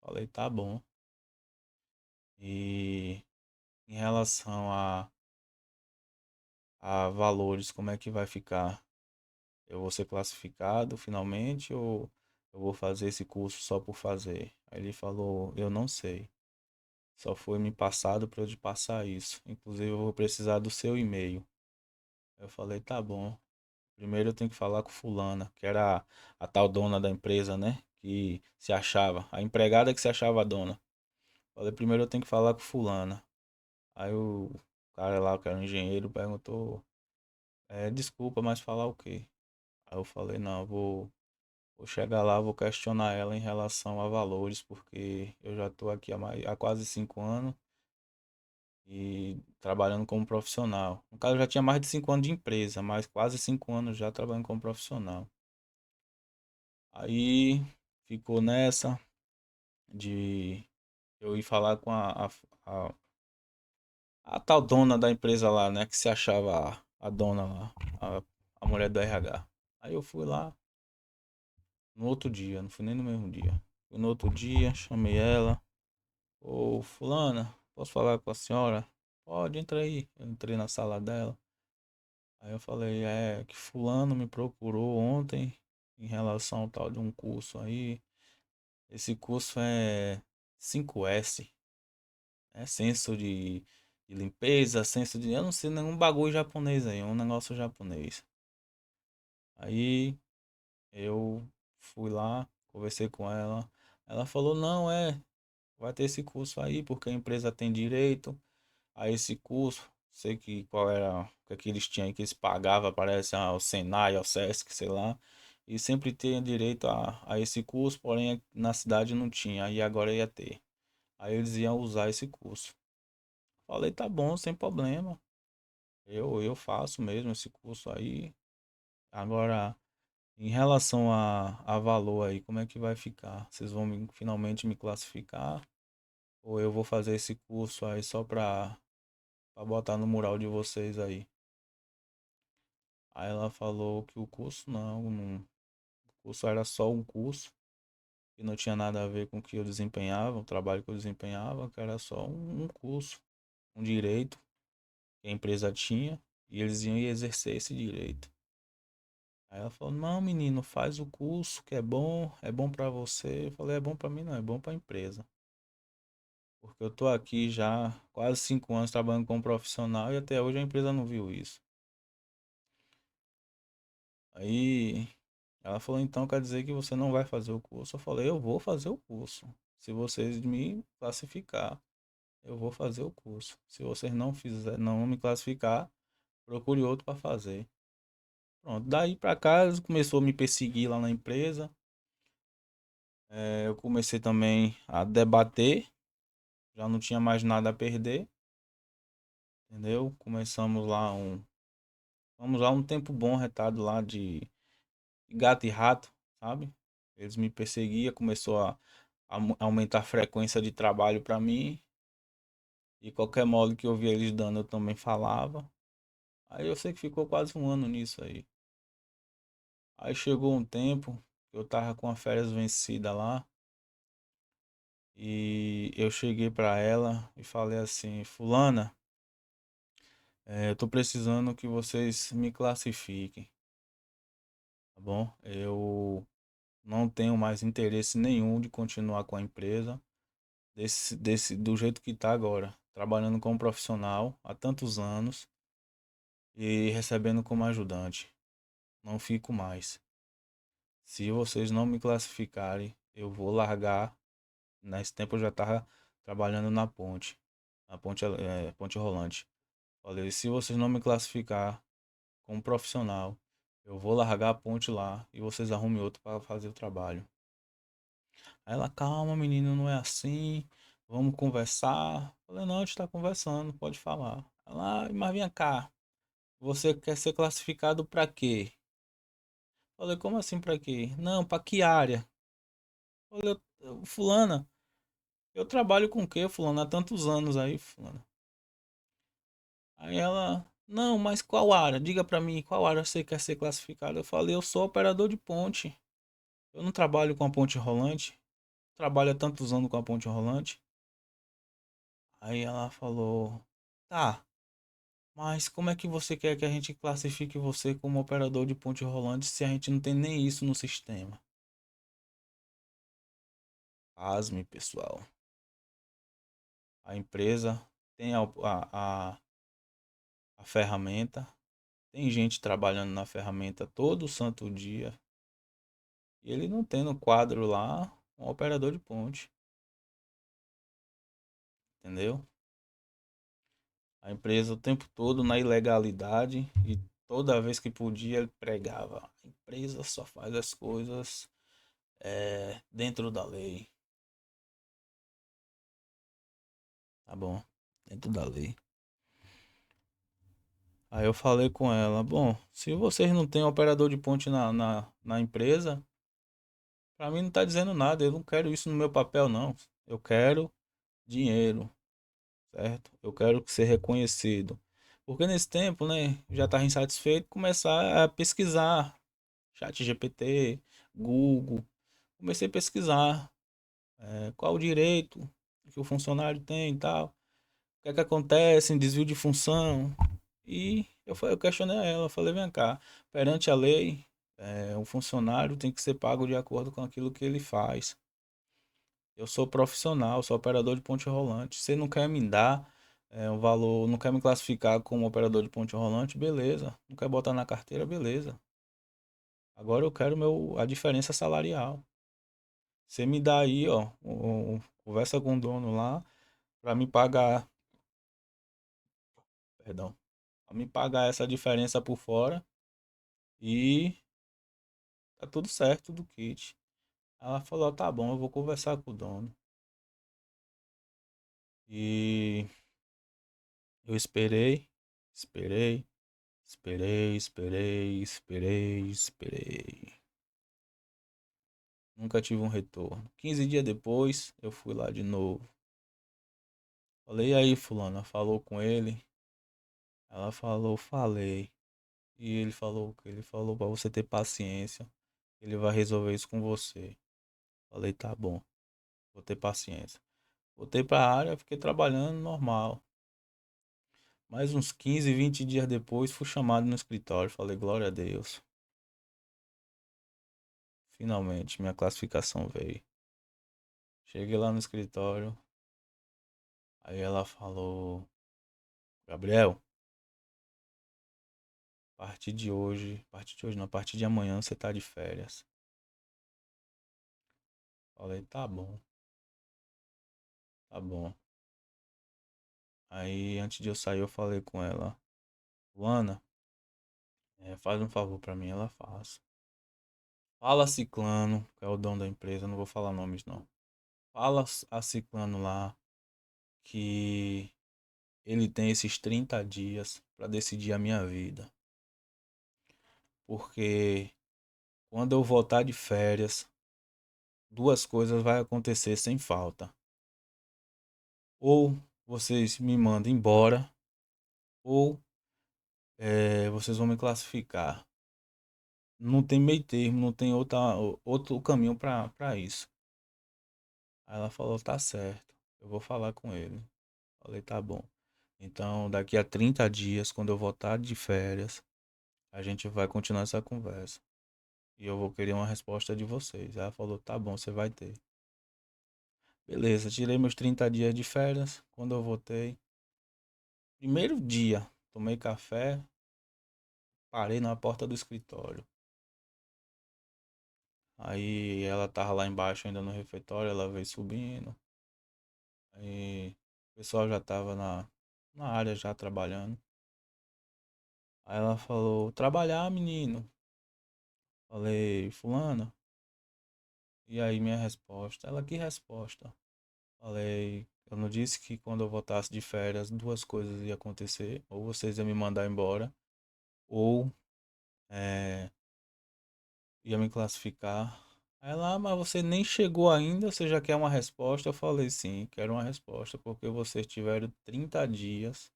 Falei, tá bom. E em relação a valores, como é que vai ficar? Eu vou ser classificado finalmente ou eu vou fazer esse curso só por fazer? Aí ele falou, eu não sei. Só foi me passado para eu te passar isso. Inclusive eu vou precisar do seu e-mail. Eu falei, tá bom. Primeiro eu tenho que falar com fulana, que era a tal dona da empresa, né? Que se achava, a empregada que se achava a dona. Falei, primeiro eu tenho que falar com fulana. Aí o cara lá, que era um engenheiro, perguntou, desculpa, mas falar o quê? Aí eu falei, não, vou chegar lá, vou questionar ela em relação a valores, porque eu já estou aqui há quase 5 anos e trabalhando como profissional. No caso, eu já tinha mais de 5 anos de empresa, mas quase 5 anos já trabalhando como profissional. Aí ficou nessa de eu ir falar com a, a tal dona da empresa lá, né? Que se achava a dona lá, a mulher do RH. Aí eu fui lá no outro dia, não fui nem no mesmo dia. Fui no outro dia, chamei ela. Ô, fulana, posso falar com a senhora? Pode, entra aí. Eu entrei na sala dela. Aí eu falei, que fulano me procurou ontem em relação ao tal de um curso aí. Esse curso é 5S. É senso de limpeza, senso de. Eu não sei nenhum bagulho japonês aí, um negócio japonês. Aí eu fui lá, conversei com ela. Ela falou, não, vai ter esse curso aí, porque a empresa tem direito a esse curso. Sei que qual era o que eles tinham aí que eles pagavam, parece ao Senai, ao Sesc, sei lá. E sempre tinha direito a esse curso, porém na cidade não tinha, e agora ia ter. Aí eles iam usar esse curso. Falei, tá bom, sem problema. Eu faço mesmo esse curso aí. Agora, em relação a valor aí, como é que vai ficar? Vocês vão finalmente me classificar? Ou eu vou fazer esse curso aí só pra botar no mural de vocês aí? Aí ela falou que o curso não, o curso era só um curso, que não tinha nada a ver com o que eu desempenhava, o trabalho que eu desempenhava, que era só um curso, um direito que a empresa tinha e eles iam exercer esse direito. Aí ela falou: "Não, menino, faz o curso que é bom pra você". Eu falei: "É bom pra mim não, é bom pra empresa". Porque eu tô aqui já quase 5 anos trabalhando como profissional e até hoje a empresa não viu isso. Aí ela falou: "Então quer dizer que você não vai fazer o curso?". Eu falei: "Eu vou fazer o curso. Se vocês me classificar, eu vou fazer o curso. Se vocês não me classificar, procure outro para fazer". Pronto, daí pra cá eles começou a me perseguir lá na empresa. Eu comecei também a debater, já não tinha mais nada a perder, entendeu? Vamos lá um tempo bom retado lá de gato e rato, sabe? Eles me perseguiam, começou a aumentar a frequência de trabalho para mim, e qualquer modo que eu via eles dando eu também falava. Aí eu sei que ficou quase um ano nisso aí. Aí chegou um tempo que eu tava com a férias vencida lá, e eu cheguei para ela e falei assim: "Fulana, eu tô precisando que vocês me classifiquem, tá bom? Eu não tenho mais interesse nenhum de continuar com a empresa do jeito que tá agora, trabalhando como profissional há tantos anos e recebendo como ajudante. Não fico mais. Se vocês não me classificarem, eu vou largar. Nesse tempo eu já tava trabalhando na ponte rolante. Falei, se vocês não me classificar como profissional, eu vou largar a ponte lá e vocês arrumem outro para fazer o trabalho. Aí ela, calma, menino, não é assim. Vamos conversar. Falei, não, a gente tá conversando, pode falar. Ela, mas vem cá, você quer ser classificado para quê? Falei, como assim pra quê? Não, pra que área? Falei, fulana, eu trabalho com o quê, fulana? Há tantos anos aí, fulana. Aí ela, não, mas qual área? Diga pra mim, qual área você quer ser classificado? Eu falei, eu sou operador de ponte. Eu não trabalho com a ponte rolante. Trabalho há tantos anos com a ponte rolante. Aí ela falou, tá, mas como é que você quer que a gente classifique você como operador de ponte rolante se a gente não tem nem isso no sistema? Pasme, pessoal. A empresa tem a ferramenta, tem gente trabalhando na ferramenta todo santo dia, e ele não tem no quadro lá um operador de ponte, entendeu? A empresa o tempo todo na ilegalidade e toda vez que podia ele pregava. A empresa só faz as coisas dentro da lei, tá bom? Dentro da lei. Aí eu falei com ela, bom, se vocês não têm operador de ponte na empresa, pra mim não tá dizendo nada, eu não quero isso no meu papel não. Eu quero dinheiro, certo? Eu quero ser reconhecido. Porque nesse tempo, né, já estava insatisfeito, começar a pesquisar, chat GPT, Google, comecei a pesquisar qual o direito que o funcionário tem e tal, o que é que acontece em desvio de função. E eu questionei a ela, falei, vem cá, perante a lei, um funcionário tem que ser pago de acordo com aquilo que ele faz. Eu sou profissional, sou operador de ponte rolante. Você não quer me dar um valor, não quer me classificar como operador de ponte rolante, beleza. Não quer botar na carteira, beleza. Agora eu quero a diferença salarial. Você me dá aí, ó, conversa com o dono lá para me pagar, perdão, para me pagar essa diferença por fora e tá tudo certo do kit. Ela falou, tá bom, eu vou conversar com o dono. E eu esperei, esperei. Nunca tive um retorno. 15 dias depois, eu fui lá de novo. Falei, e aí, fulano, falou com ele? Ela falou, falei. E ele falou que ele falou para você ter paciência. Ele vai resolver isso com você. Falei, tá bom, vou ter paciência. Voltei pra área, fiquei trabalhando normal. Mais uns 15, 20 dias depois, fui chamado no escritório. Falei, glória a Deus. Finalmente, minha classificação veio. Cheguei lá no escritório. Aí ela falou, Gabriel, a partir de hoje não, a partir de amanhã você tá de férias. Falei, tá bom, tá bom. Aí antes de eu sair eu falei com ela, Luana, faz um favor pra mim, ela faz. Fala a Ciclano, que é o dono da empresa, não vou falar nomes não. Fala a Ciclano lá que ele tem esses 30 dias pra decidir a minha vida. Porque quando eu voltar de férias, duas coisas vai acontecer sem falta. Ou vocês me mandam embora, ou vocês vão me classificar. Não tem meio termo, não tem outro caminho pra isso. Aí ela falou, tá certo, eu vou falar com ele. Falei, tá bom. Então, daqui a 30 dias, quando eu voltar de férias, a gente vai continuar essa conversa. E eu vou querer uma resposta de vocês. Ela falou, tá bom, você vai ter. Beleza, tirei meus 30 dias de férias. Quando eu voltei, primeiro dia, tomei café, parei na porta do escritório. Aí ela tava lá embaixo ainda no refeitório, ela veio subindo. Aí o pessoal já tava na área já trabalhando. Aí ela falou, trabalhar, menino. Falei, fulana. E aí minha resposta? Ela, que resposta? Falei, eu não disse que quando eu voltasse de férias duas coisas iam acontecer. Ou vocês iam me mandar embora, ou ia me classificar. Aí ela, mas você nem chegou ainda, você já quer uma resposta? Eu falei, sim, quero uma resposta, porque vocês tiveram 30 dias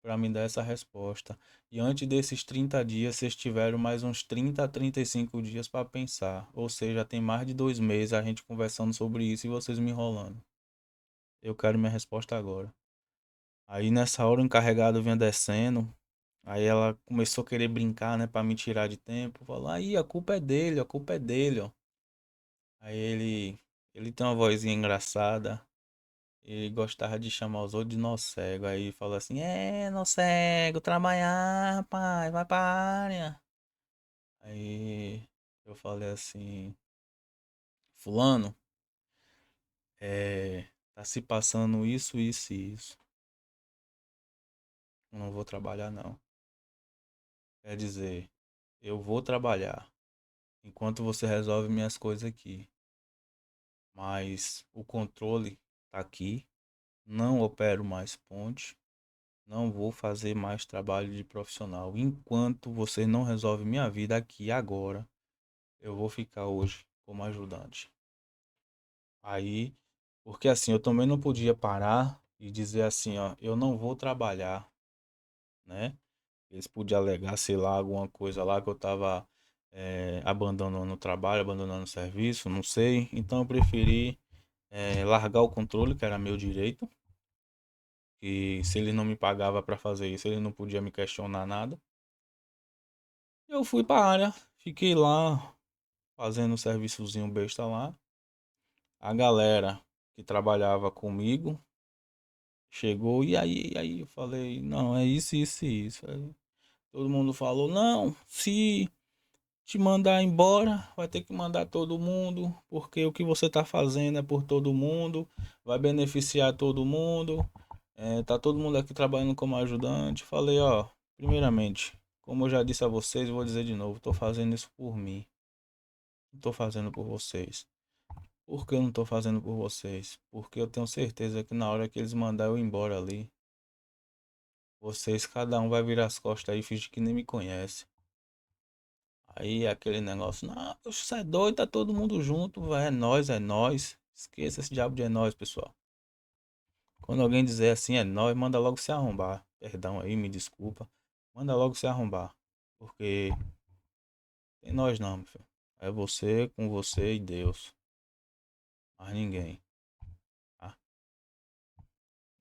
para me dar essa resposta. E antes desses 30 dias, vocês tiveram mais uns 30 a 35 dias para pensar. Ou seja, tem mais de 2 meses a gente conversando sobre isso e vocês me enrolando. Eu quero minha resposta agora. Aí nessa hora o encarregado vinha descendo. Aí ela começou a querer brincar, né, pra me tirar de tempo. Falou, aí a culpa é dele, a culpa é dele, ó. Aí ele tem uma vozinha engraçada. Ele gostava de chamar os outros de nó cego. Aí falou assim, nó cego, trabalhar, rapaz, vai pra área. Aí eu falei assim, fulano, tá se passando isso, isso e isso. Eu não vou trabalhar não. Quer dizer, eu vou trabalhar enquanto você resolve minhas coisas aqui. Mas o controle tá aqui. Não opero mais ponte. Não vou fazer mais trabalho de profissional. Enquanto você não resolve minha vida aqui agora, eu vou ficar hoje como ajudante. Aí, porque assim, eu também não podia parar e dizer assim, ó, eu não vou trabalhar, né? Eles podiam alegar, sei lá, alguma coisa lá que eu tava abandonando o trabalho, abandonando o serviço, não sei. Então eu preferi largar o controle, que era meu direito, que se ele não me pagava para fazer isso, ele não podia me questionar nada. Eu fui para a área, fiquei lá fazendo o serviçozinho besta lá. A galera que trabalhava comigo chegou, e aí? Eu falei, não, é isso, isso e isso. Aí todo mundo falou, não, se te mandar embora, vai ter que mandar todo mundo, porque o que você tá fazendo é por todo mundo, vai beneficiar todo mundo. Tá todo mundo aqui trabalhando como ajudante. Falei, ó, primeiramente, como eu já disse a vocês, eu vou dizer de novo, tô fazendo isso por mim. Não tô fazendo por vocês. Por que eu não tô fazendo por vocês? Porque eu tenho certeza que na hora que eles mandar eu embora ali, vocês, cada um vai virar as costas aí e fingir que nem me conhece. Aí aquele negócio, não, você é doido, tá todo mundo junto, vai, é nós, é nós. Esqueça esse diabo de é nós, pessoal. Quando alguém dizer assim é nós, manda logo se arrombar. Perdão aí, me desculpa. Manda logo se arrombar. Porque tem nós não, meu filho. É você com você e Deus. Mais ninguém. Tá?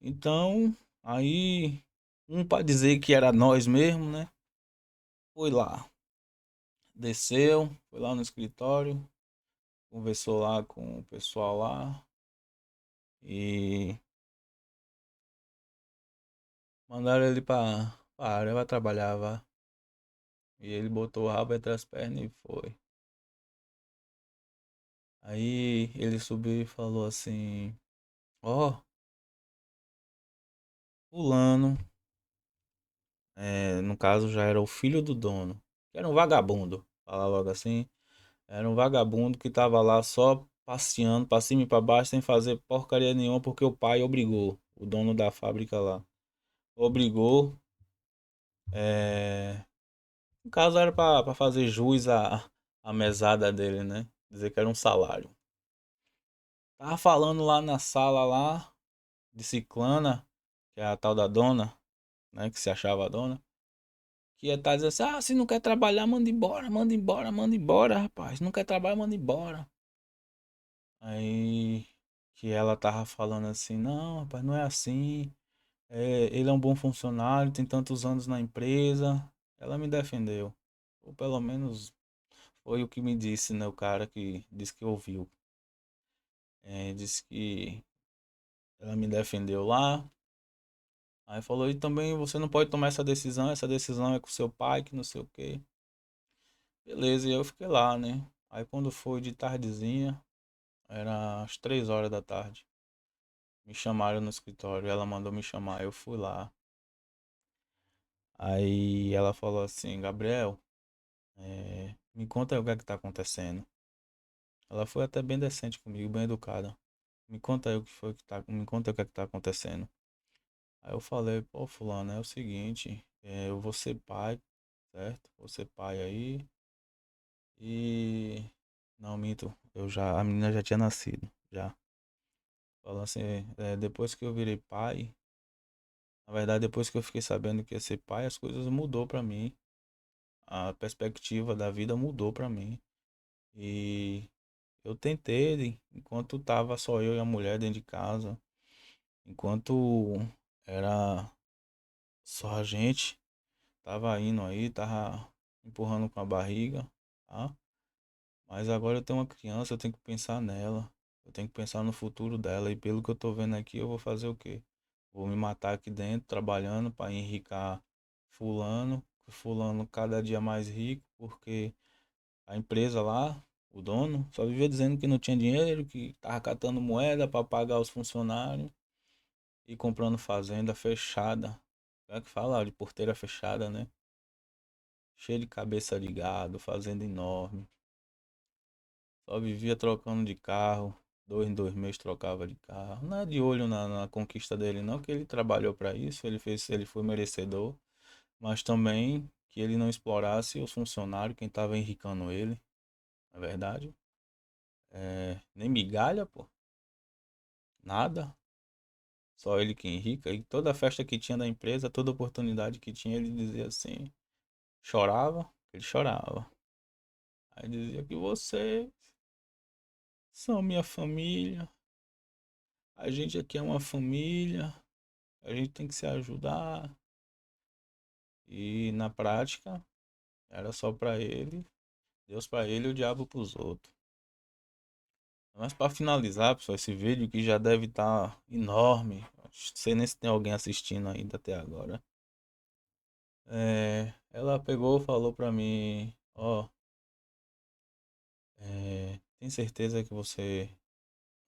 Então, aí, um para dizer que era nós mesmo, né? Foi lá. Desceu, foi lá no escritório, conversou lá com o pessoal lá e mandaram ele pra área, vai trabalhar, vá. E ele botou o rabo entre as pernas e foi. Aí ele subiu e falou assim: ó, fulano, no caso já era o filho do dono, que era um vagabundo, falar logo assim, era um vagabundo que tava lá só passeando pra cima e pra baixo sem fazer porcaria nenhuma porque o pai obrigou, o dono da fábrica lá, obrigou, é, no caso era pra fazer jus à mesada dele, né, dizer que era um salário. Tava falando lá na sala lá, de Ciclana, que é a tal da dona, né, que se achava a dona. Que ia estar dizendo assim, se não quer trabalhar, manda embora, manda embora, manda embora, rapaz. Não quer trabalhar, manda embora. Aí que ela tava falando assim, não, rapaz, não é assim. Ele é um bom funcionário, tem tantos anos na empresa. Ela me defendeu. Ou pelo menos foi o que me disse, né? O cara que disse que ouviu. Disse que ela me defendeu lá. Aí falou, e também você não pode tomar essa decisão é com seu pai, que não sei o quê. Beleza, e eu fiquei lá, né? Aí quando foi de tardezinha, era às 3 horas da tarde. Me chamaram no escritório, ela mandou me chamar, eu fui lá. Aí ela falou assim, Gabriel, me conta aí o que é que tá acontecendo. Ela foi até bem decente comigo, bem educada. Me conta aí o que foi que tá, me conta aí o que é que tá acontecendo. Aí eu falei, pô, fulano, é o seguinte, eu vou ser pai, certo? Vou ser pai aí. E não minto, a menina já tinha nascido, já. Falou assim, depois que eu virei pai, na verdade depois que eu fiquei sabendo que ia ser pai, as coisas mudou pra mim. A perspectiva da vida mudou pra mim. E eu tentei, enquanto tava só eu e a mulher dentro de casa, enquanto era só a gente, tava indo aí, tava empurrando com a barriga, tá? Mas agora eu tenho uma criança, eu tenho que pensar nela. Eu tenho que pensar no futuro dela. E pelo que eu tô vendo aqui, eu vou fazer o quê? Vou me matar aqui dentro, trabalhando para enricar fulano. Fulano cada dia mais rico, porque a empresa lá, o dono, só vivia dizendo que não tinha dinheiro, que tava catando moeda para pagar os funcionários e comprando fazenda fechada. Como é que fala? De porteira fechada, né? Cheio de cabeça de gado, fazenda enorme. Só vivia trocando de carro. Dois em dois meses trocava de carro. Não é de olho na conquista dele, não, que ele trabalhou para isso, ele foi merecedor, mas também que ele não explorasse os funcionários, quem estava enricando ele, na verdade. Nem migalha, pô, nada. Só ele que enrica. E toda festa que tinha da empresa, toda oportunidade que tinha, ele dizia assim, chorava, ele chorava. Aí dizia que vocês são minha família, a gente aqui é uma família, a gente tem que se ajudar. E na prática, era só pra ele, Deus pra ele e o diabo pros outros. Mas pra finalizar, pessoal, esse vídeo que já deve estar enorme. Não sei nem se tem alguém assistindo ainda até agora. Ela pegou e falou pra mim, ó, tem certeza que você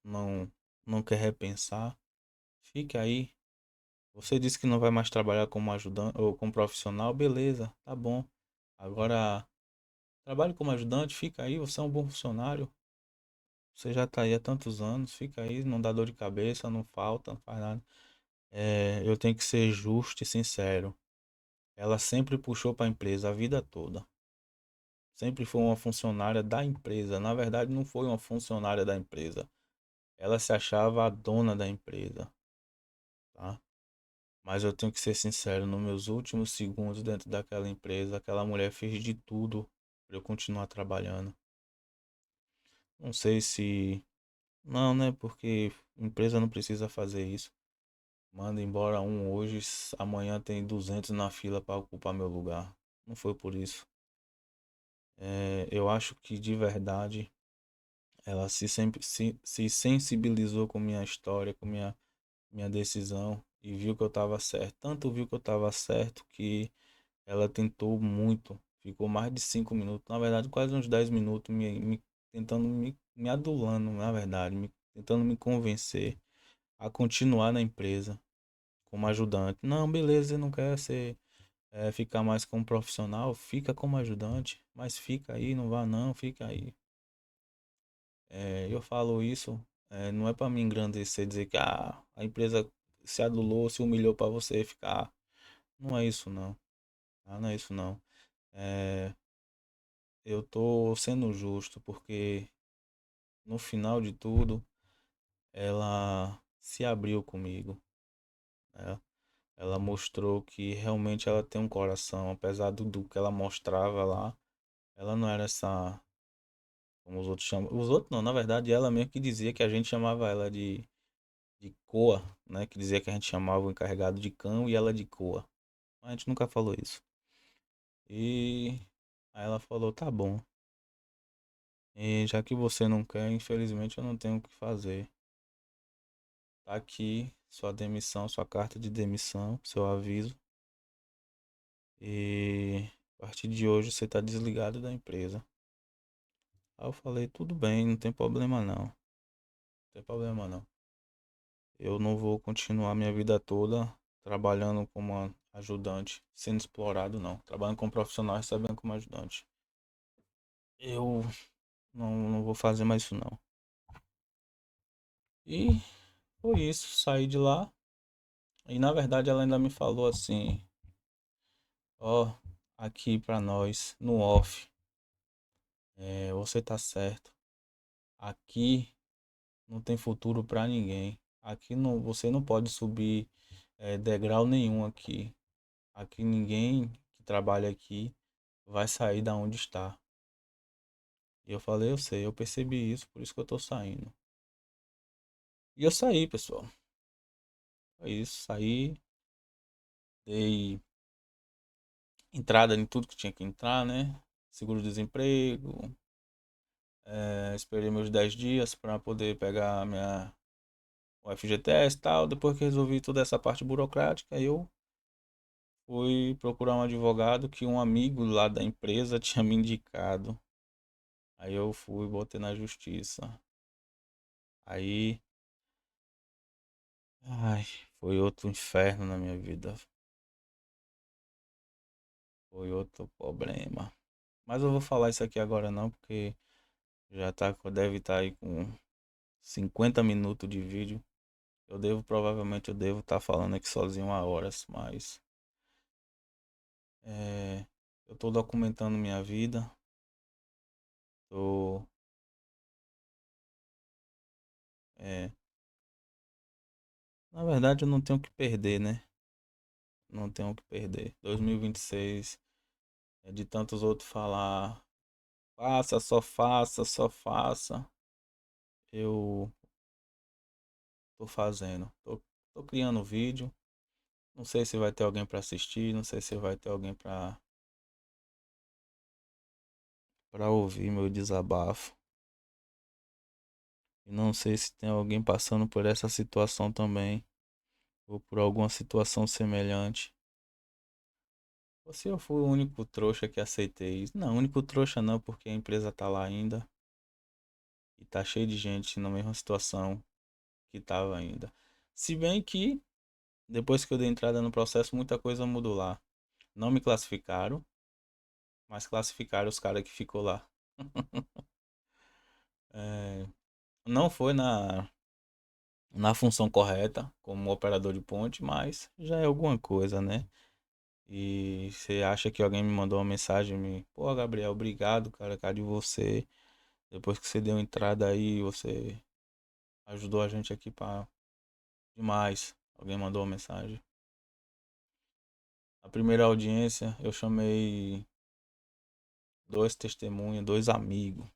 não, não quer repensar? Fique aí. Você disse que não vai mais trabalhar como ajudante ou como profissional, beleza, tá bom. Agora, trabalhe como ajudante, fica aí, você é um bom funcionário. Você já tá aí há tantos anos, fica aí, não dá dor de cabeça, não falta, não faz nada. Eu tenho que ser justo e sincero. Ela sempre puxou para a empresa a vida toda. Sempre foi uma funcionária da empresa. Na verdade, não foi uma funcionária da empresa. Ela se achava a dona da empresa, tá? Mas eu tenho que ser sincero, nos meus últimos segundos dentro daquela empresa, aquela mulher fez de tudo para eu continuar trabalhando. Não sei se. Não, né? Porque empresa não precisa fazer isso. Manda embora um hoje, amanhã tem 200 na fila para ocupar meu lugar. Não foi por isso. Eu acho que de verdade ela se sensibilizou com minha história, com minha decisão e viu que eu estava certo. Tanto viu que eu estava certo que ela tentou muito. Ficou mais de 5 minutos, na verdade quase uns 10 minutos tentando me adulando, na verdade, tentando me convencer a continuar na empresa como ajudante. Não, beleza, você não quer ficar mais como profissional, fica como ajudante, mas fica aí, não vá não, fica aí. Eu falo isso, não é para me engrandecer, dizer que a empresa se adulou, se humilhou para você ficar. Não é isso não, não é isso não. É, eu tô sendo justo porque no final de tudo ela se abriu comigo, né? Ela mostrou que realmente ela tem um coração, apesar do que ela mostrava lá. Ela não era essa, como os outros chamam. Os outros não, na verdade, ela mesmo que dizia que a gente chamava ela de coa, né? Que dizia que a gente chamava o encarregado de cão e ela de coa. Mas a gente nunca falou isso. E aí ela falou, tá bom. E já que você não quer, infelizmente eu não tenho o que fazer. Tá aqui sua demissão, sua carta de demissão, seu aviso. E a partir de hoje você tá desligado da empresa. Aí eu falei, tudo bem, não tem problema não. Não tem problema não. Eu não vou continuar minha vida toda trabalhando como ajudante, sendo explorado, não. Trabalhando como profissional, recebendo como ajudante. Eu não vou fazer mais isso, não. E foi isso, saí de lá. E na verdade ela ainda me falou assim: ó, aqui pra nós, no off, Você tá certo. Aqui não tem futuro pra ninguém. Aqui não, você não pode subir degrau nenhum aqui. Aqui ninguém que trabalha aqui vai sair da onde está. E eu falei, eu sei, eu percebi isso, por isso que eu tô saindo. E eu saí, pessoal. É isso, saí, dei entrada em tudo que tinha que entrar, né? Seguro-desemprego, esperei meus 10 dias para poder pegar minha o FGTS e tal. Depois que resolvi toda essa parte burocrática, eu fui procurar um advogado que um amigo lá da empresa tinha me indicado. Aí eu fui, botei na justiça. Aí, ai, foi outro inferno na minha vida. Foi outro problema. Mas eu vou falar isso aqui agora não, porque já tá, deve estar aí com 50 minutos de vídeo. Provavelmente eu devo estar falando aqui sozinho há horas, mas eu tô documentando minha vida. Tô, é, na verdade eu não tenho o que perder, né? Não tenho o que perder. 2026 é de tantos outros falar, faça, só faça, só faça. Eu tô fazendo. Tô criando vídeo. Não sei se vai ter alguém para assistir, não sei se vai ter alguém para ouvir meu desabafo. E não sei se tem alguém passando por essa situação também, ou por alguma situação semelhante. Ou se eu fui o único trouxa que aceitei isso. Não, único trouxa não, porque a empresa tá lá ainda e tá cheio de gente na mesma situação que tava ainda. Se bem que depois que eu dei entrada no processo, muita coisa mudou lá. Não me classificaram, mas classificaram os caras que ficou lá. É, não foi na função correta, como operador de ponte, mas já é alguma coisa, né? E você acha que alguém me mandou uma mensagem, pô, Gabriel, obrigado, cara, de você. Depois que você deu entrada aí, você ajudou a gente aqui para demais. Alguém mandou uma mensagem. A primeira audiência, eu chamei dois testemunhas, dois amigos,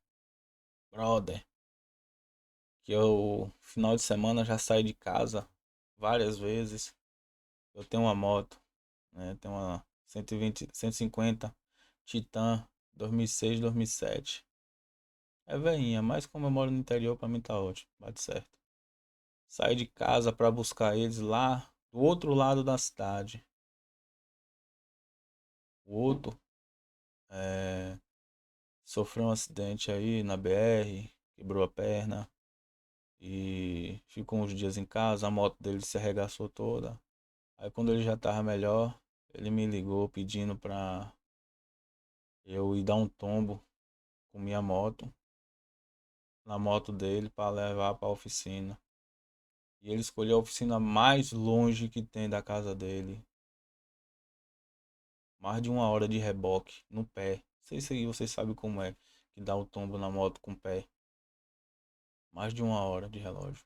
brother, que eu final de semana já saí de casa várias vezes. Eu tenho uma moto, né? Tenho uma 120, 150 Titan 2006, 2007. É veinha, mas como eu moro no interior, pra mim tá ótimo, bate certo. Saí de casa pra buscar eles lá do outro lado da cidade. O outro é, sofreu um acidente aí na BR, quebrou a perna e ficou uns dias em casa, a moto dele se arregaçou toda. Aí quando ele já tava melhor, ele me ligou pedindo pra eu ir dar um tombo com minha moto, na moto dele pra levar pra oficina. E ele escolheu a oficina mais longe que tem da casa dele. Mais de 1 hora de reboque no pé. Não sei se você sabe como é que dá o tombo na moto com o pé. Mais de 1 hora de relógio.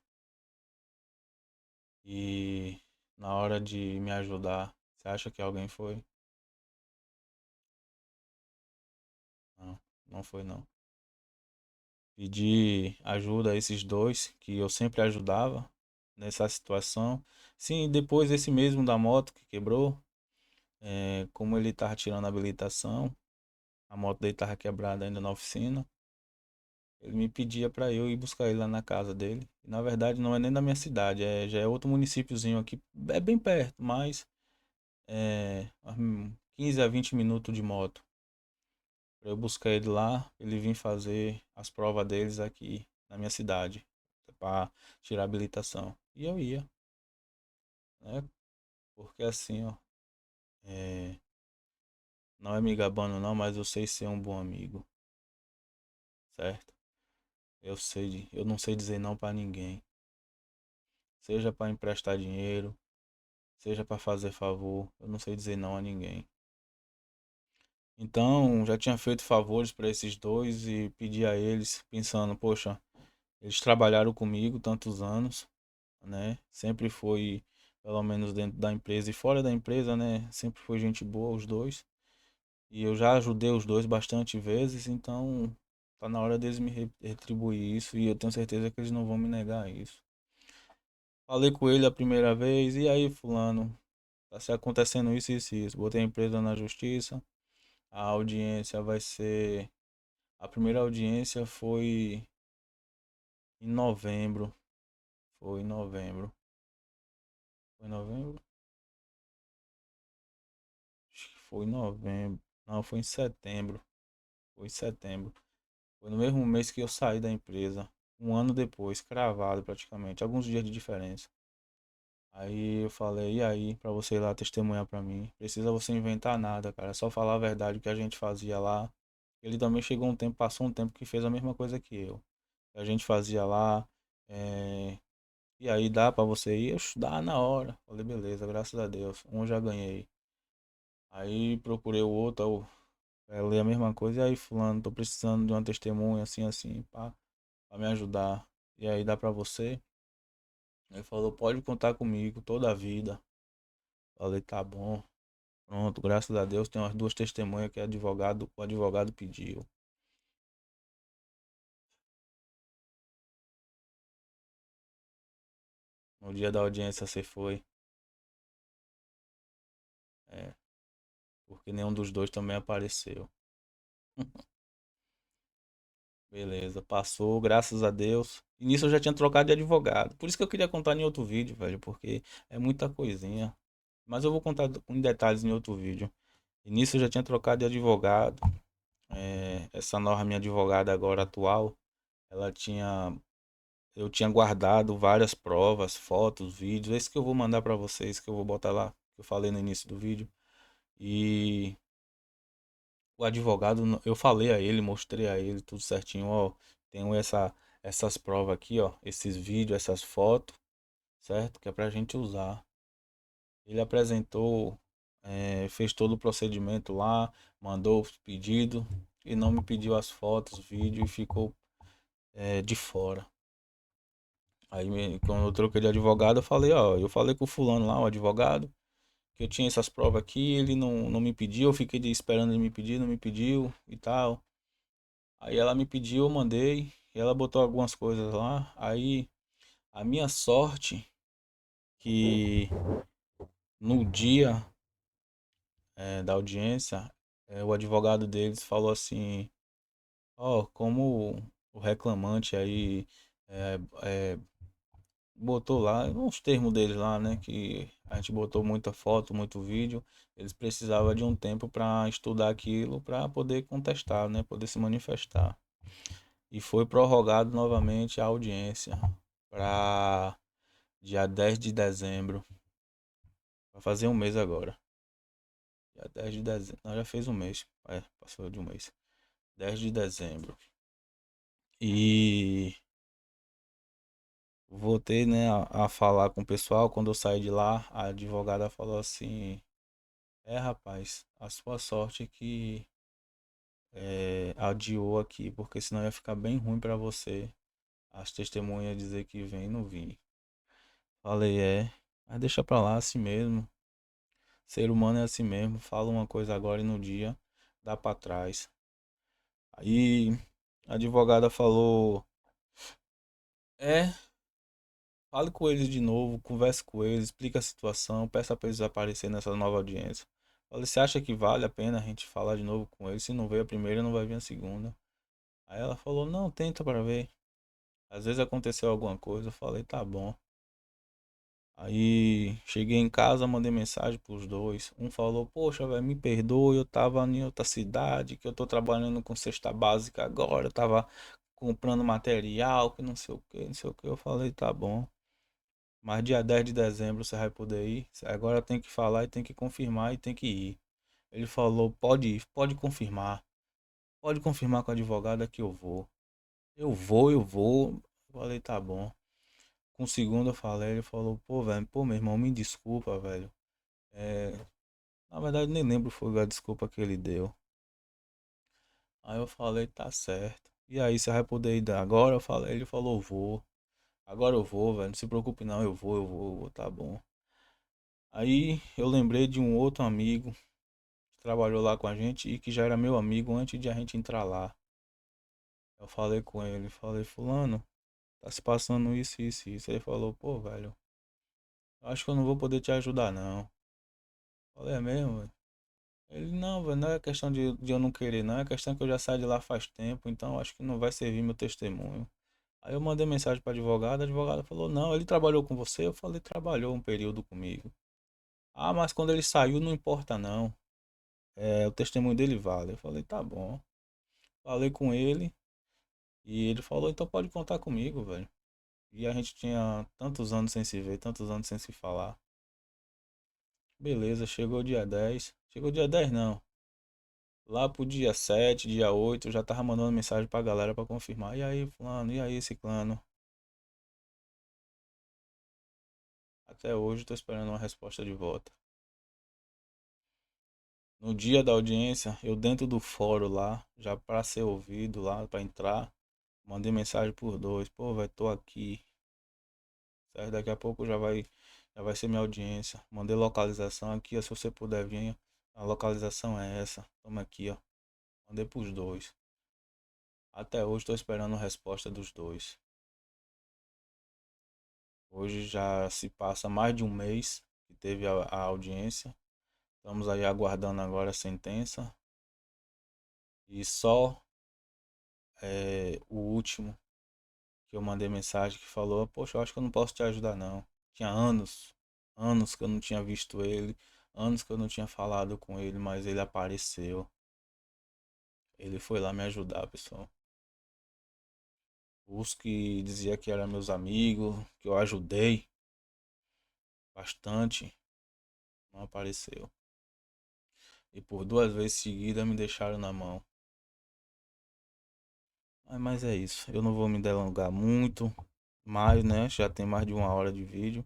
E na hora de me ajudar, você acha que alguém foi? Não, não foi não. Pedi ajuda a esses dois que eu sempre ajudava nessa situação. Sim, depois esse mesmo da moto que quebrou, como ele tava tirando a habilitação, a moto dele tava quebrada ainda na oficina. Ele me pedia para eu ir buscar ele lá na casa dele. E, na verdade, não é nem da minha cidade, já é outro municípiozinho aqui. É bem perto, mas 15 a 20 minutos de moto. Pra eu buscar ele lá, ele vir fazer as provas deles aqui na minha cidade, para tirar a habilitação. E eu ia, né? Porque assim, ó, é, não é me gabando não, mas eu sei ser um bom amigo, certo? Eu não sei dizer não para ninguém. Seja para emprestar dinheiro, seja para fazer favor, eu não sei dizer não a ninguém. Então, já tinha feito favores para esses dois e pedi a eles, pensando, poxa, eles trabalharam comigo tantos anos, né? Sempre foi, pelo menos dentro da empresa e fora da empresa, né? Sempre foi gente boa os dois. E eu já ajudei os dois bastante vezes, então tá na hora deles me retribuir isso e eu tenho certeza que eles não vão me negar isso. Falei com ele a primeira vez, e aí, fulano, tá se acontecendo isso, isso, isso. Botei a empresa na justiça. A audiência vai ser. A primeira audiência foi em novembro. Foi em novembro. Foi em novembro? Acho que foi em novembro. Não, foi em setembro. Foi em setembro. Foi no mesmo mês que eu saí da empresa. Um ano depois, cravado praticamente. Alguns dias de diferença. Aí eu falei, e aí, pra você ir lá testemunhar pra mim? Precisa você inventar nada, cara. É só falar a verdade o que a gente fazia lá. Ele também chegou um tempo, passou um tempo que fez a mesma coisa que eu. A gente fazia lá. é, E aí dá pra você ir? Eu dá na hora. Falei, beleza, graças a Deus. Um já ganhei. Aí procurei o outro, falei a mesma coisa. E aí, fulano, tô precisando de uma testemunha assim, assim, pá, pra me ajudar. E aí dá pra você? Ele falou, pode contar comigo toda a vida. Falei, tá bom. Pronto, graças a Deus tem umas duas testemunhas que o advogado pediu. No dia da audiência você foi. É, porque nenhum dos dois também apareceu. Beleza, passou, graças a Deus. E nisso eu já tinha trocado de advogado. Por isso que eu queria contar em outro vídeo, velho, porque é muita coisinha. Mas eu vou contar em detalhes em outro vídeo. E nisso eu já tinha trocado de advogado. Essa nova minha advogada agora atual, ela tinha. Eu tinha guardado várias provas, fotos, vídeos. Esse que eu vou mandar pra vocês, que eu vou botar lá, que eu falei no início do vídeo. E o advogado, eu falei a ele, mostrei a ele tudo certinho, ó, tenho essas provas aqui, ó, esses vídeos, essas fotos, certo? Que é pra gente usar. Ele apresentou, fez todo o procedimento lá, mandou os pedidos e não me pediu as fotos, vídeo e ficou, de fora. Aí, quando eu troquei de advogado, eu falei, ó, eu falei com o fulano lá, o advogado, que eu tinha essas provas aqui, ele não me pediu, eu fiquei esperando ele me pedir, não me pediu e tal. Aí ela me pediu, eu mandei, e ela botou algumas coisas lá. Aí a minha sorte que no dia, da audiência, o advogado deles falou assim, ó, como o reclamante aí é, é, botou lá, uns termos deles lá, né, que a gente botou muita foto, muito vídeo, eles precisavam de um tempo para estudar aquilo para poder contestar, né, poder se manifestar. E foi prorrogado novamente a audiência para dia 10 de dezembro. Vai fazer um mês agora. Dia 10 de dezembro. Não, já fez um mês. Passou de um mês. 10 de dezembro. E voltei, né, a falar com o pessoal. Quando eu saí de lá, a advogada falou assim: rapaz, a sua sorte é que adiou aqui, porque senão ia ficar bem ruim para você. As testemunhas dizer que vem e não vim. Falei, mas deixa pra lá assim mesmo. Ser humano é assim mesmo, fala uma coisa agora e no dia dá pra trás. Aí a advogada falou: É, fale com eles de novo, converse com eles, explique a situação, peça pra eles aparecerem nessa nova audiência. Falei: Você acha que vale a pena a gente falar de novo com eles? Se não veio a primeira, não vai vir a segunda. Aí ela falou: Não, tenta para ver. Às vezes aconteceu alguma coisa. Eu falei: Tá bom. Aí cheguei em casa, mandei mensagem pros dois. Um falou: Poxa, velho, me perdoe, eu tava em outra cidade, que eu tô trabalhando com cesta básica agora, eu tava comprando material, que não sei o que, não sei o que. Eu falei: Tá bom, mas dia 10 de dezembro você vai poder ir. Agora tem que falar e tem que confirmar e tem que ir. Ele falou: Pode ir, pode confirmar com a advogada que eu vou. Eu vou, eu vou. Eu falei: Tá bom. Com o segundo eu falei, ele falou: Pô, velho, pô, meu irmão, me desculpa, velho. É, na verdade, nem lembro foi a desculpa que ele deu. Aí eu falei, tá certo. E aí, você vai poder ir agora? Eu falei, ele falou, vou. Agora eu vou, velho. Não se preocupe não, eu vou, tá bom. Aí eu lembrei de um outro amigo que trabalhou lá com a gente e que já era meu amigo antes de a gente entrar lá. Eu falei com ele, falei, fulano, tá se passando isso, isso, isso. Ele falou, pô, velho, acho que eu não vou poder te ajudar não. Falei, é mesmo, velho? Ele, não, velho, não é questão de eu não querer, não. É questão que eu já saí de lá faz tempo, então acho que não vai servir meu testemunho. Aí eu mandei mensagem pra advogada, a advogada falou, não, ele trabalhou com você? Eu falei, trabalhou um período comigo. Ah, mas quando ele saiu não importa não. É, o testemunho dele vale. Eu falei, tá bom. Falei com ele e ele falou, então pode contar comigo, velho. E a gente tinha tantos anos sem se ver, tantos anos sem se falar. Beleza, chegou o dia 10. Chegou o dia 10 não. Lá pro dia 7, dia 8, eu já tava mandando mensagem pra galera pra confirmar. E aí, fulano, e aí, ciclano? Até hoje tô esperando uma resposta de volta. No dia da audiência, eu dentro do fórum lá, já pra ser ouvido lá, pra entrar, mandei mensagem por dois. Pô, vai, tô aqui. Certo? Daqui a pouco já vai ser minha audiência. Mandei localização aqui, ó, se você puder vir. A localização é essa. Toma aqui, ó. Mandei pros dois. Até hoje tô esperando a resposta dos dois. Hoje já se passa mais de um mês que teve a audiência. Estamos aí aguardando agora a sentença. E só o último que eu mandei mensagem que falou, poxa, eu acho que eu não posso te ajudar não. Tinha anos, anos que eu não tinha visto ele, anos que eu não tinha falado com ele, mas ele apareceu. Ele foi lá me ajudar, pessoal. Os que dizia que eram meus amigos, que eu ajudei bastante, não apareceu. E por duas vezes seguidas me deixaram na mão. Mas é isso. Eu não vou me delongar muito mais, né? Já tem mais de uma hora de vídeo.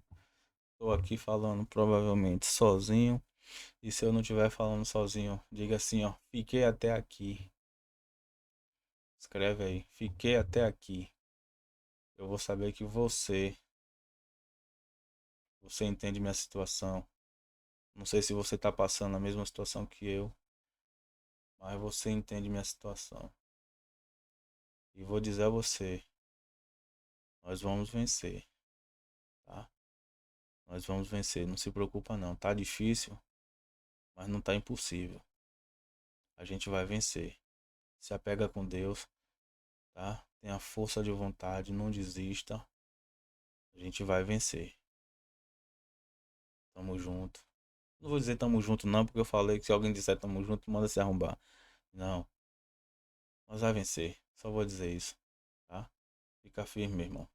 Estou aqui falando provavelmente sozinho. E se eu não estiver falando sozinho, diga assim, ó. Fiquei até aqui. Escreve aí. Fiquei até aqui. Eu vou saber que você entende minha situação. Não sei se você está passando a mesma situação que eu, mas você entende minha situação. E vou dizer a você, nós vamos vencer, tá? Nós vamos vencer, não se preocupa não. Tá difícil, mas não tá impossível. A gente vai vencer. Se apega com Deus, tá? Tenha força de vontade, não desista. A gente vai vencer. Tamo junto. Não vou dizer tamo junto não, porque eu falei que se alguém disser tamo junto, manda se arrombar. Não, nós vai vencer. Só vou dizer isso, tá? Fica firme, meu irmão.